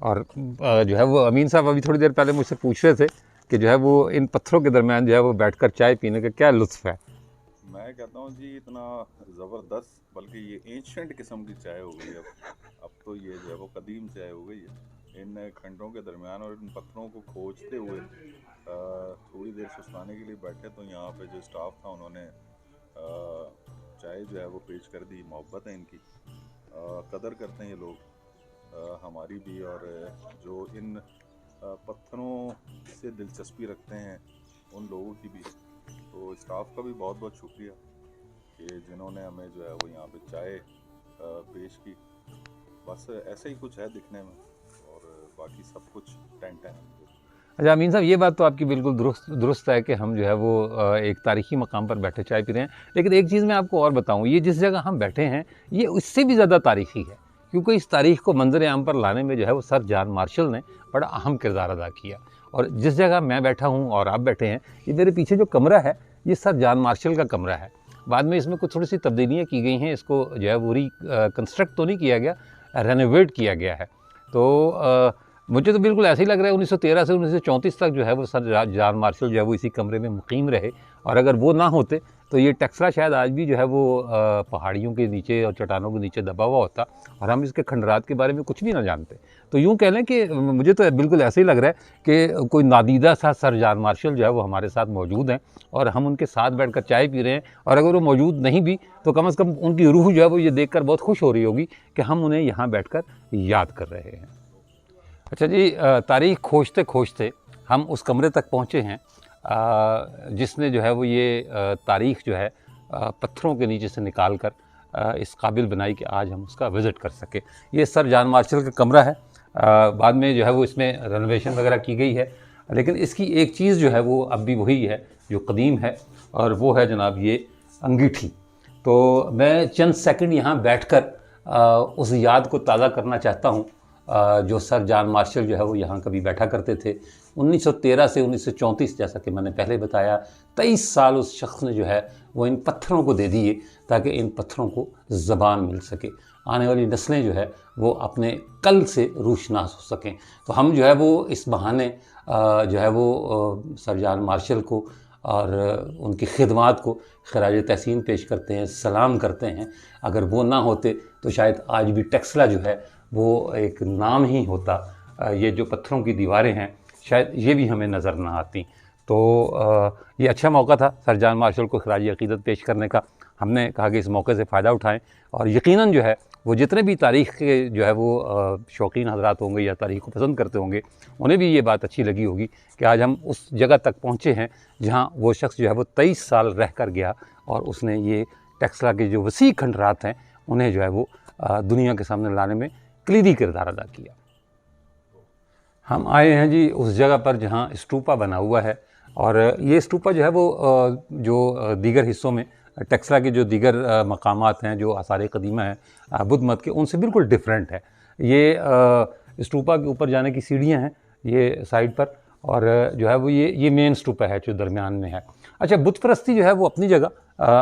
[SPEAKER 1] और जो है वो अमीन साहब अभी थोड़ी देर पहले मुझसे पूछ रहे थे कि जो है वो इन पत्थरों के दरमियान जो है वो बैठकर चाय पीने का क्या लुत्फ़ है।
[SPEAKER 2] मैं कहता हूँ जी इतना ज़बरदस्त, बल्कि ये एंशिएंट किस्म की चाय हो गई अब तो ये जो है वो कदीम चाय हो गई है। इन खंडों के दरमियान और इन पत्थरों को खोजते हुए थोड़ी देर सुस्ताने के लिए बैठे तो यहाँ पे जो स्टाफ था उन्होंने चाय जो है वो पेश कर दी। मोहब्बत है इनकी, कदर करते हैं ये लोग हमारी भी, और जो इन पत्थरों से दिलचस्पी रखते हैं उन लोगों की भी। तो स्टाफ का भी बहुत बहुत शुक्रिया कि जिन्होंने हमें जो है वो यहाँ पे चाय पेश की। बस ऐसे ही कुछ है दिखने में और बाकी सब कुछ टेंट है।
[SPEAKER 1] अच्छा अमीन साहब, ये बात तो आपकी बिल्कुल दुरुस्त है कि हम जो है वो एक तारीख़ी मकाम पर बैठे चाय पी रहे हैं, लेकिन एक चीज़ मैं आपको और बताऊँ, ये जिस जगह हम बैठे हैं ये उससे भी ज़्यादा तारीख़ी है क्योंकि इस तारीख़ को मंजर आम पर लाने में जो है वो सर जॉन मार्शल ने बड़ा अहम किरदार अदा किया। और जिस जगह मैं बैठा हूँ और आप बैठे हैं, ये मेरे पीछे जो कमरा है ये सर जॉन मार्शल का कमरा है। बाद में इसमें कुछ थोड़ी सी तब्दीलियाँ की गई हैं, इसको जो है वो कंस्ट्रक्ट तो नहीं किया गया, रेनोवेट किया गया है। तो मुझे तो बिल्कुल ऐसे ही लग रहा है 1913 से 1934 तक जो है वो सर जॉन मार्शल जो है वो इसी कमरे में मुकीम रहे और अगर वो ना होते तो ये टेक्सला शायद आज भी जो है वो पहाड़ियों के नीचे और चट्टानों के नीचे दबा हुआ होता और हम इसके खंडरात के बारे में कुछ भी ना जानते। तो यूँ कह लें कि मुझे तो बिल्कुल ऐसे ही लग रहा है कि कोई नादीदा सा सर जॉन मार्शल जो है वो हमारे साथ मौजूद हैं और हम उनके साथ बैठकर चाय पी रहे हैं और अगर वो मौजूद नहीं भी तो कम से कम उनकी रूह जो है वो ये देखकर बहुत खुश हो रही होगी कि हम उन्हें यहाँ बैठकर याद कर रहे हैं। अच्छा जी, तारीख़ खोजते खोजते हम उस कमरे तक पहुँचे हैं जिसने जो है वो ये तारीख़ जो है पत्थरों के नीचे से निकाल कर इस काबिल बनाई कि आज हम उसका विज़िट कर सके। ये सर जॉन मार्शल का कमरा है, बाद में जो है वो इसमें रेनोवेशन वगैरह की गई है, लेकिन इसकी एक चीज़ जो है वो अब भी वही है जो कदीम है और वो है जनाब ये अंगीठी। तो मैं चंद सेकंड यहाँ बैठकर उस याद को ताज़ा करना चाहता हूँ जो सर जॉन मार्शल जो है वो यहाँ कभी बैठा करते थे। 1913 से 1934, जैसा कि मैंने पहले बताया, 23 साल उस शख्स ने जो है वो इन पत्थरों को दे दिए ताकि इन पत्थरों को ज़बान मिल सके, आने वाली नस्लें जो है वो अपने कल से रूशनास हो सकें। तो हम जो है वो इस बहाने जो है वो सर जॉन मार्शल को और उनकी खिदमात को खराज तहसीन पेश करते हैं, सलाम करते हैं। अगर वो ना होते तो शायद आज भी टेक्सला जो है वो एक नाम ही होता। ये जो पत्थरों की दीवारें हैं शायद ये भी हमें नज़र ना आती। तो ये अच्छा मौका था सर जॉन मार्शल को खराज अक़ीदत पेश करने का। हमने कहा कि इस मौके से फ़ायदा उठाएं और यकीनन जो है वो जितने भी तारीख़ के जो है वो शौकीन हज़रात होंगे या तारीख़ को पसंद करते होंगे उन्हें भी ये बात अच्छी लगी होगी कि आज हम उस जगह तक पहुँचे हैं जहाँ वो शख्स जो है वो 23 साल रह कर गया और उसने ये टेक्सला के जो वसी खंडरात हैं उन्हें जो है वो दुनिया के सामने लाने में कलीदी किरदार अदा किया। हम आए हैं जी उस जगह पर जहाँ स्तूपा बना हुआ है और ये स्तूपा जो है वो जो दीगर हिस्सों में टेक्सला के जो दीगर मकामात हैं जो आसार कदीमा हैं बुद्ध मत के, उनसे बिल्कुल डिफरेंट है। ये स्तूपा के ऊपर जाने की सीढ़ियाँ हैं ये साइड पर और जो है वो ये मेन स्तूपा है जो दरमियान में है। अच्छा, बुत परस्ती जो है वो अपनी जगह,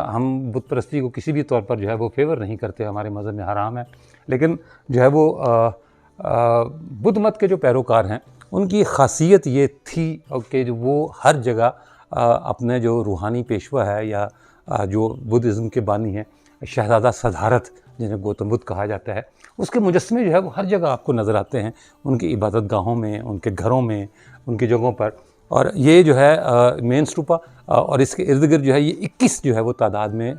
[SPEAKER 1] हम बुत परस्ती को किसी भी तौर पर जो है वो फेवर नहीं करते, हमारे मज़हब में हराम है, लेकिन जो है वो बुद्ध मत के जो पैरोकार हैं उनकी ख़ासियत ये थी कि जो वो हर जगह अपने जो रूहानी पेशवा है या जो बुद्धिज़्म के बानी हैं शहज़ादा सदारत जिन्हें गौतम बुद्ध कहा जाता है, उसके मुजस्समे जो है वो हर जगह आपको नज़र आते हैं, उनकी इबादत गाहों में, उनके घरों में, उनकी जगहों पर। और ये जो है मेन स्तूपा और इसके इर्द गिर्द जो है ये 21 जो है वो तादाद में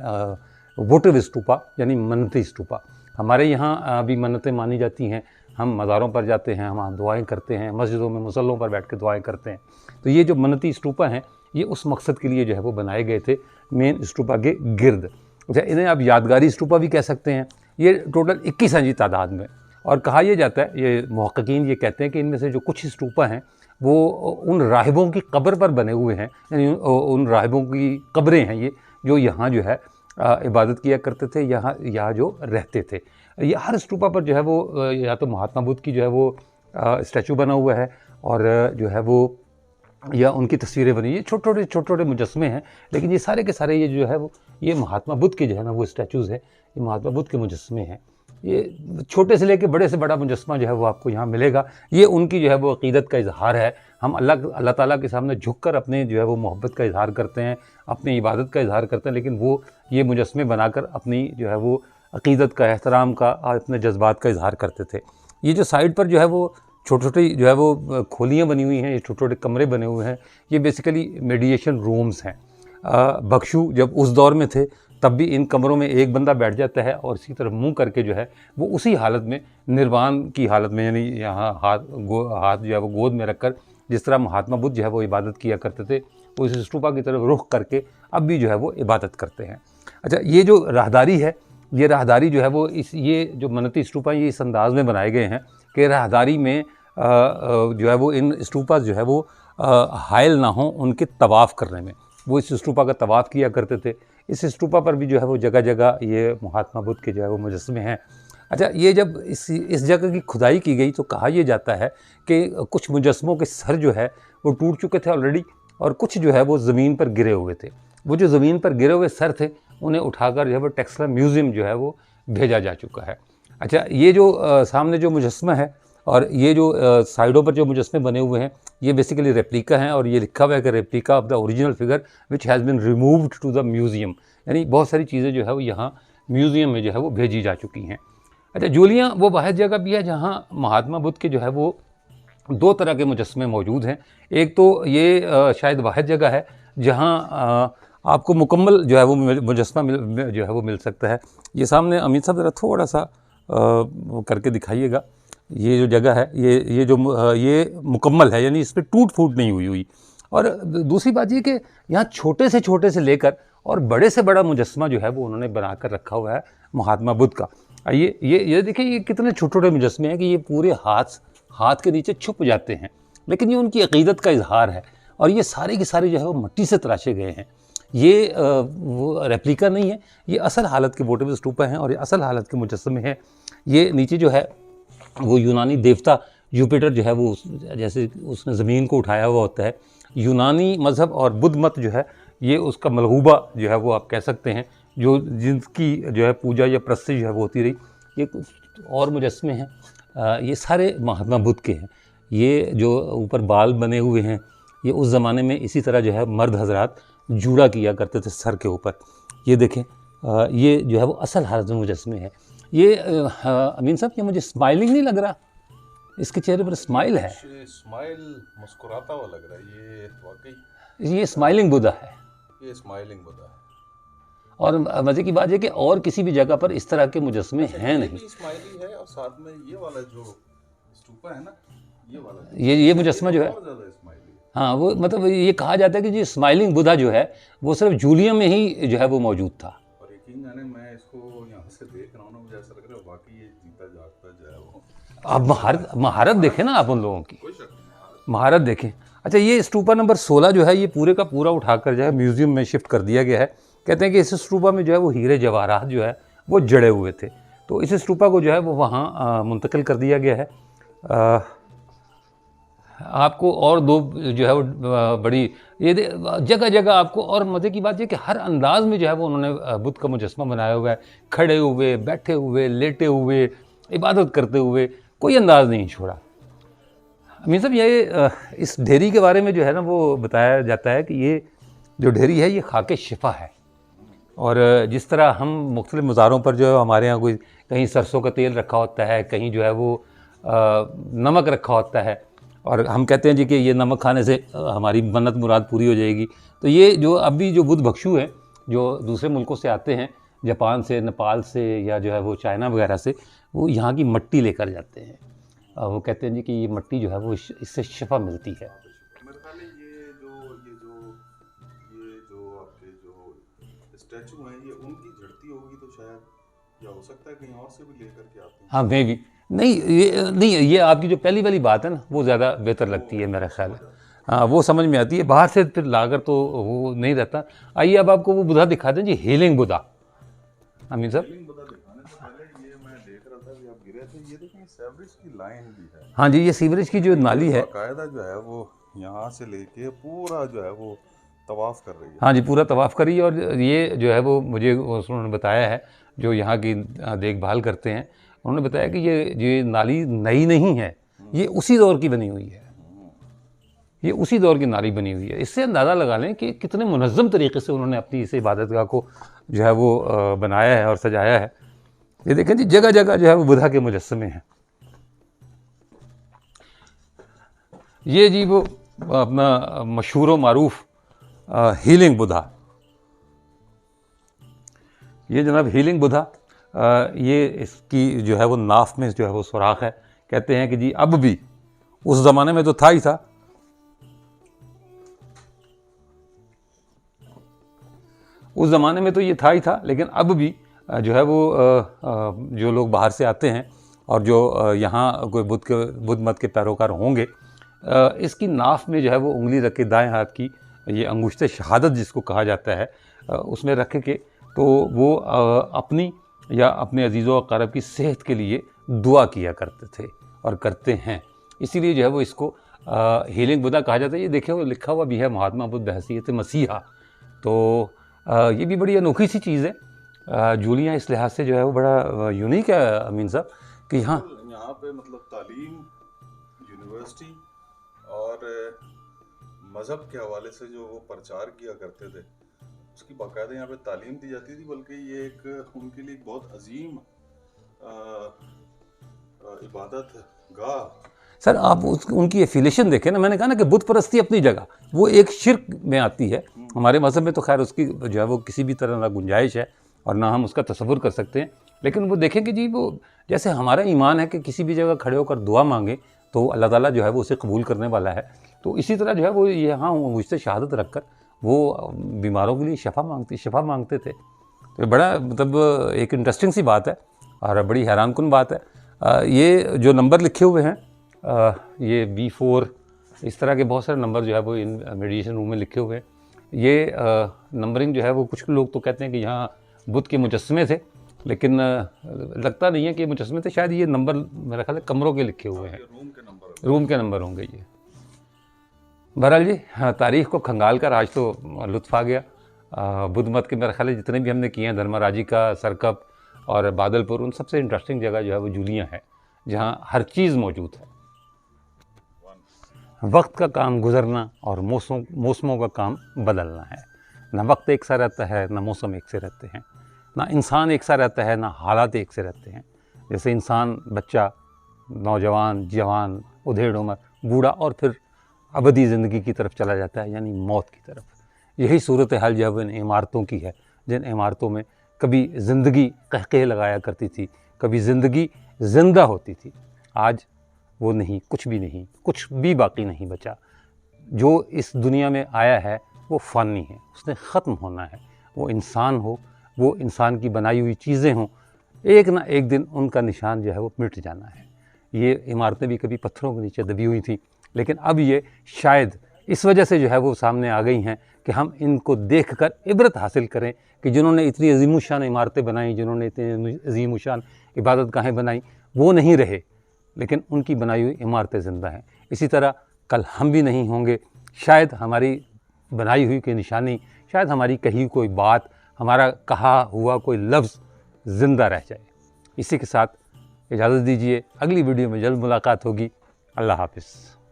[SPEAKER 1] वोटिव स्तूपा यानी मन्नती स्तूपा। हमारे यहाँ भी मन्नतें मानी जाती हैं, हम मज़ारों पर जाते हैं, हम वहाँ दुआएँ करते हैं, मस्जिदों में मुसल्लों पर बैठ के दुआएँ करते हैं। तो ये जो मन्नती स्तूपा हैं ये उस मकसद के लिए जो है वो बनाए गए थे, मेन स्तूपा के गिर्द। अच्छा, इन्हें आप यादगारी स्तूपा भी कह सकते हैं। ये टोटल 21 हैं जी तादाद में। और कहा यह जाता है, ये मुहक्किकीन ये कहते हैं कि इनमें से जो कुछ स्तूपा हैं वो उन राहिबों की कब्र पर बने हुए हैं, यानी उन राहिबों की कब्रें हैं ये, जो यहाँ जो है इबादत किया करते थे, यहाँ जो रहते थे। ये हर स्तूपा पर जो है वो या तो महात्मा बुद्ध की जो है वो स्टैचू बना हुआ है और जो है वो या उनकी तस्वीरें बनी। ये छोटे छोटे मुजस्मे हैं, लेकिन ये सारे के सारे ये जो है वो ये महात्मा बुद्ध के जो है ना वो स्टैचूज़ है, ये महात्मा बुद्ध के मुजस्मे हैं। ये छोटे से लेके बड़े से बड़ा मुजस्मा जो है वो आपको यहाँ मिलेगा। ये उनकी जो है वो अक़ीदत का इजहार है। हम अल्लाह ताला के सामने झुककर अपने जो है वो मोहब्बत का इजहार करते हैं, अपनी इबादत का इजहार करते हैं, लेकिन वो ये मुजस्मे बनाकर अपनी जो है वो अक़ीदत का, एहतराम का, अपने जज्बात का इजहार करते थे। ये जो साइड पर जो है वो छोटी जो है वो खोलियाँ बनी हुई हैं, ये छोटे कमरे बने हुए हैं, ये बेसिकली मेडिटेशन रूम्स हैं। बख्शू जब उस दौर में थे तब भी इन कमरों में एक बंदा बैठ जाता है और इसी तरफ मुंह करके जो है वो उसी हालत में, निर्वाण की हालत में, यानी यहाँ हाथ जो है वो गोद में रखकर, जिस तरह महात्मा बुद्ध जो है वो इबादत किया करते थे, वो इस स्तूपा की तरफ रुख करके अब भी जो है वो इबादत करते हैं। अच्छा, ये जो राहदारी है, ये राहदारी जो है वो ये जो मन्नती स्तूपा ये इस अंदाज में बनाए गए हैं कि राहदारी में जो है वो इन स्तूपा जो है वो हायल ना हों उनके तवाफ़ करने में। वो इस स्तूपा का तवाफ़ किया करते थे। इस स्तूपा पर भी जो है वो जगह जगह ये महात्मा बुद्ध के जो है वो मुजस्समे हैं। अच्छा, ये जब इस जगह की खुदाई की गई तो कहा यह जाता है कि कुछ मुजस्समों के सर जो है वो टूट चुके थे ऑलरेडी और कुछ जो है वो ज़मीन पर गिरे हुए थे। वो जो ज़मीन पर गिरे हुए सर थे उन्हें उठाकर जो है वो टेक्सला म्यूज़ियम जो है वो भेजा जा चुका है। अच्छा, ये जो सामने जो मुजस्समा है और ये जो साइडों पर जो मुजस्समे बने हुए हैं ये बेसिकली रेप्लिका हैं और ये लिखा हुआ है कि replica of the original figure which has been removed to the museum, यानी बहुत सारी चीज़ें जो है वो यहाँ म्यूज़ियम में जो है वो भेजी जा चुकी हैं। अच्छा, जूलियाँ वो वाहिद जगह भी है जहाँ महात्मा बुद्ध के जो है वो 2 तरह के मुजस्समे मौजूद हैं। एक तो ये शायद वाहिद जगह है जहाँ आपको मुकम्मल जो है वो मुजस्समा जो है वो मिल सकता है। ये सामने अमित साहब ज़रा थोड़ा सा करके दिखाइएगा। ये जो जगह है ये मुकम्मल है, यानी इस पर टूट फूट नहीं हुई। और दूसरी बात ये कि यहाँ छोटे से लेकर और बड़े से बड़ा मुजस्समा जो है वो उन्होंने बना कर रखा हुआ है महात्मा बुद्ध का। ये देखिए ये कितने छोटे मुजस्समे हैं कि ये पूरे हाथ के नीचे छुप जाते हैं, लेकिन ये उनकी अक़ीदत का इजहार है। और ये सारे के सारे जो है वो मिट्टी से तराशे गए हैं। ये वो रेप्लिका नहीं है, ये असल हालत के वोटिव स्तूपा हैं और ये असल हालत के मुजस्समे हैं। ये नीचे जो है वो यूनानी देवता जुपिटर जो है वो जैसे उसने ज़मीन को उठाया हुआ होता है। यूनानी मज़हब और बुद्ध मत जो है ये उसका मलगूबा जो है वो आप कह सकते हैं, जो जिनकी जो है पूजा या प्रस्ती जो है वो होती रही। ये कुछ और मुजस्समे हैं, ये सारे महात्मा बुद्ध के हैं। ये जो ऊपर बाल बने हुए हैं ये उस ज़माने में इसी तरह जो है मर्द हजरात जूड़ा किया करते थे सर के ऊपर। ये देखें, ये जो है वो असल हालत में मुजस्समे है। ये अमीन साहब, ये मुझे स्माइलिंग नहीं लग रहा, इसके चेहरे पर स्माइल है,
[SPEAKER 2] स्माइल मुस्कुराता हुआ लग रहा है। ये वाकई
[SPEAKER 1] ये स्माइलिंग बुद्धा है,
[SPEAKER 2] ये स्माइलिंग बुद्धा है।
[SPEAKER 1] और मज़े की बात है कि और किसी भी जगह पर इस तरह के मुजस्समे हैं नहीं।
[SPEAKER 2] स्माइली है और साथ में ये वाला जो स्तूपा है ना, ये वाला
[SPEAKER 1] ये मुजस्समा जो है, हाँ, वो मतलब ये कहा जाता है कि जी स्माइलिंग बुद्धा जो है वो सिर्फ जूलिया में ही जो है वो मौजूद था।
[SPEAKER 2] और यकीन जाने मैं इसको यहाँ से देख रहा हूँ ना, मुझे ऐसा लग रहा है वाकई ये जीता जागता जो है वो।
[SPEAKER 1] आप महारत देखें ना, आप उन लोगों की महारत देखें। अच्छा, ये स्तूपा नंबर 16 जो है ये पूरे का पूरा उठाकर जो है म्यूज़ियम में शिफ्ट कर दिया गया है। कहते हैं कि इस स्तूपा में जो है वो हीरे जवाहरात जो है वो जड़े हुए थे, तो इस स्तूपा को जो है वो वहाँ मुंतकिल कर दिया गया है। आपको और 2 जो है वो बड़ी ये जगह जगह आपको, और मज़े की बात ये कि हर अंदाज में जो है वो उन्होंने बुद्ध का मुजस्समा बनाया हुआ है। खड़े हुए, बैठे हुए, लेटे हुए, इबादत करते हुए, कोई अंदाज़ नहीं छोड़ा। अमीन साहब, ये इस ढेरी के बारे में जो है ना वो बताया जाता है कि ये जो ढेरी है ये खाके शिफा है। और जिस तरह हम मुख्तलिफ मज़ारों पर जो है हमारे यहाँ कोई कहीं सरसों का तेल रखा होता है, कहीं जो है वो नमक रखा होता है, और हम कहते हैं जी कि ये नमक खाने से हमारी मन्नत मुराद पूरी हो जाएगी। तो ये जो अभी जो बुद्ध भक्षु हैं जो दूसरे मुल्कों से आते हैं, जापान से, नेपाल से, या जो है वो चाइना वगैरह से, वो यहाँ की मिट्टी लेकर जाते हैं। वो कहते हैं जी कि ये मिट्टी जो है वो इससे शिफा मिलती है।
[SPEAKER 2] मेरे ख्याल में ये जो आपके जो स्टैचू हैं ये उनकी झड़ती होगी, तो शायद या हो सकता है कहीं और से भी लेकर के आते हैं।
[SPEAKER 1] हाँ, मैं भी नहीं, ये आपकी जो पहली वाली बात है ना वो ज़्यादा बेहतर लगती है मेरा ख्याल है। हाँ, वो समझ में आती है, बाहर से फिर लाकर तो वो नहीं रहता। आइए अब आपको वो बुद्धा दिखा दें जी, हीलिंग बुद्धा। अमीन साहब,
[SPEAKER 2] हीलिंग बुद्धा दिखाने से पहले ये मैं देख रहा था कि आप गिरे थे, ये देखिए सीवरेज की लाइन भी है।
[SPEAKER 1] हाँ जी, ये सीवरेज की जो नाली है,
[SPEAKER 2] बाकायदा जो है वो यहाँ से लेके पूरा जो है वो तवाफ़ कर रही है।
[SPEAKER 1] हाँ जी, पूरा तवाफ़ करी। और ये जो है वो मुझे उन्होंने बताया है, जो यहाँ की देखभाल करते हैं, उन्होंने बताया कि ये नाली नई नहीं है, ये उसी दौर की बनी हुई है, ये उसी दौर की नाली बनी हुई है। इससे अंदाज़ा लगा लें कि कितने मुनज़्ज़म तरीके से उन्होंने अपनी इस इबादतगाह को जो है वो बनाया है और सजाया है। ये देखें जी, जगह जगह जो है वो बुद्धा के मुजस्समे हैं। ये जी वो अपना मशहूर व मारूफ हीलिंग बुद्धा, ये जनाब हीलिंग बुद्धा, ये इसकी जो है वो नाफ में जो है वो सुराख है। कहते हैं कि जी अब भी, उस ज़माने में तो था ही था, उस ज़माने में तो ये था ही था, लेकिन अब भी जो है वो जो लोग बाहर से आते हैं और जो यहाँ कोई बुद्ध मत के पैरोकार होंगे, इसकी नाफ में जो है वो उंगली रख के, दाएँ हाथ की ये अंगुश्ते शहादत जिसको कहा जाता है, उसमें रख के तो वो अपनी या अपने अजीज़ों और क़रीब की सेहत के लिए दुआ किया करते थे और करते हैं। इसीलिए जो है वो इसको हीलिंग बुद्धा कहा जाता है। ये देखिए वो लिखा हुआ भी है, महात्मा बुद्ध हैसियत मसीहा। तो ये भी बड़ी अनोखी सी चीज़ है। जूलियाँ इस लिहाज से जो है वो बड़ा यूनिक है अमीन साहब कि यहाँ
[SPEAKER 2] पे मतलब तालीम, यूनिवर्सिटी और मज़हब के हवाले से जो वो प्रचार किया करते थे, उसकी बाकायदा यहाँ पे तालीम दी जाती थी। बल्कि ये एक उनके लिए एक बहुत अजीम इबादत गाह।
[SPEAKER 1] सर आप उनकी एफिलेशन देखें ना, मैंने कहा ना कि बुत परस्ती अपनी जगह वो एक शिर्क में आती है। हमारे मज़हब में तो खैर उसकी जो है वो किसी भी तरह ना गुंजाइश है और ना हम उसका तसव्वुर कर सकते हैं। लेकिन वो देखें कि जी वो जैसे हमारा ईमान है कि किसी भी जगह खड़े होकर दुआ मांगे तो अल्लाह ताला जो है वो उसे कबूल करने वाला है, तो इसी तरह जो है वो यहाँ मुझसे शहादत रख कर वो बीमारों के लिए शफा मांगते थे। तो बड़ा मतलब एक इंटरेस्टिंग सी बात है और बड़ी हैरानकुन बात है। ये जो नंबर लिखे हुए हैं, ये B4, इस तरह के बहुत सारे नंबर जो है वो इन मेडिटेशन रूम में लिखे हुए हैं। ये नंबरिंग जो है वो कुछ लोग तो कहते हैं कि यहाँ बुद्ध के मुजस्समे थे, लेकिन लगता नहीं है कि मुजस्समे थे। शायद ये नंबर मेरा ख्याल है कमरों के लिखे हुए हैं, रूम के नंबर होंगे ये। बहरहाल जी, हाँ, तारीख़ को खंगाल कर आज तो लुत्फ़ आ गया। बुद्ध मत के मेरे ख्याल है जितने भी हमने किए हैं, धर्मराजी का, सरकप और बादलपुर, उन सबसे इंटरेस्टिंग जगह जो है वो जूलियाँ है, जहाँ हर चीज़ मौजूद है। वक्त का काम गुजरना और मौसमों का काम बदलना है। ना वक्त एक सा रहता है, ना मौसम एक से रहते हैं, ना इंसान एक सा रहता है, ना हालात एक से रहते हैं। जैसे इंसान, बच्चा, नौजवान, जवान, उधेड़ उम्र, बूढ़ा और फिर अबदी ज़िंदगी की तरफ चला जाता है, यानी मौत की तरफ। यही सूरत हाल जो इन इमारतों की है, जिन इमारतों में कभी ज़िंदगी कहकहे लगाया करती थी, कभी ज़िंदगी ज़िंदा होती थी। आज वो नहीं, कुछ भी नहीं, कुछ भी बाकी नहीं बचा। जो इस दुनिया में आया है वो फ़ानी है, उसने ख़त्म होना है। वो इंसान हो, वो इंसान की बनाई हुई चीज़ें हों, एक ना एक दिन उनका निशान जो है वो मिट जाना है। ये इमारतें भी कभी पत्थरों के नीचे दबी हुई थी, लेकिन अब ये शायद इस वजह से जो है वो सामने आ गई हैं कि हम इनको देखकर इबरत हासिल करें कि जिन्होंने इतनी अज़ीमुशान इमारतें बनाई, जिन्होंने इतनी अज़ीमुशान इबादतगाहें बनाई, वो नहीं रहे, लेकिन उनकी बनाई हुई इमारतें ज़िंदा हैं। इसी तरह कल हम भी नहीं होंगे, शायद हमारी बनाई हुई कोई निशानी, शायद हमारी कही कोई बात, हमारा कहा हुआ कोई लफ्ज़ ज़िंदा रह जाए। इसी के साथ इजाज़त दीजिए, अगली वीडियो में जल्द मुलाकात होगी। अल्लाह हाफ़िज़।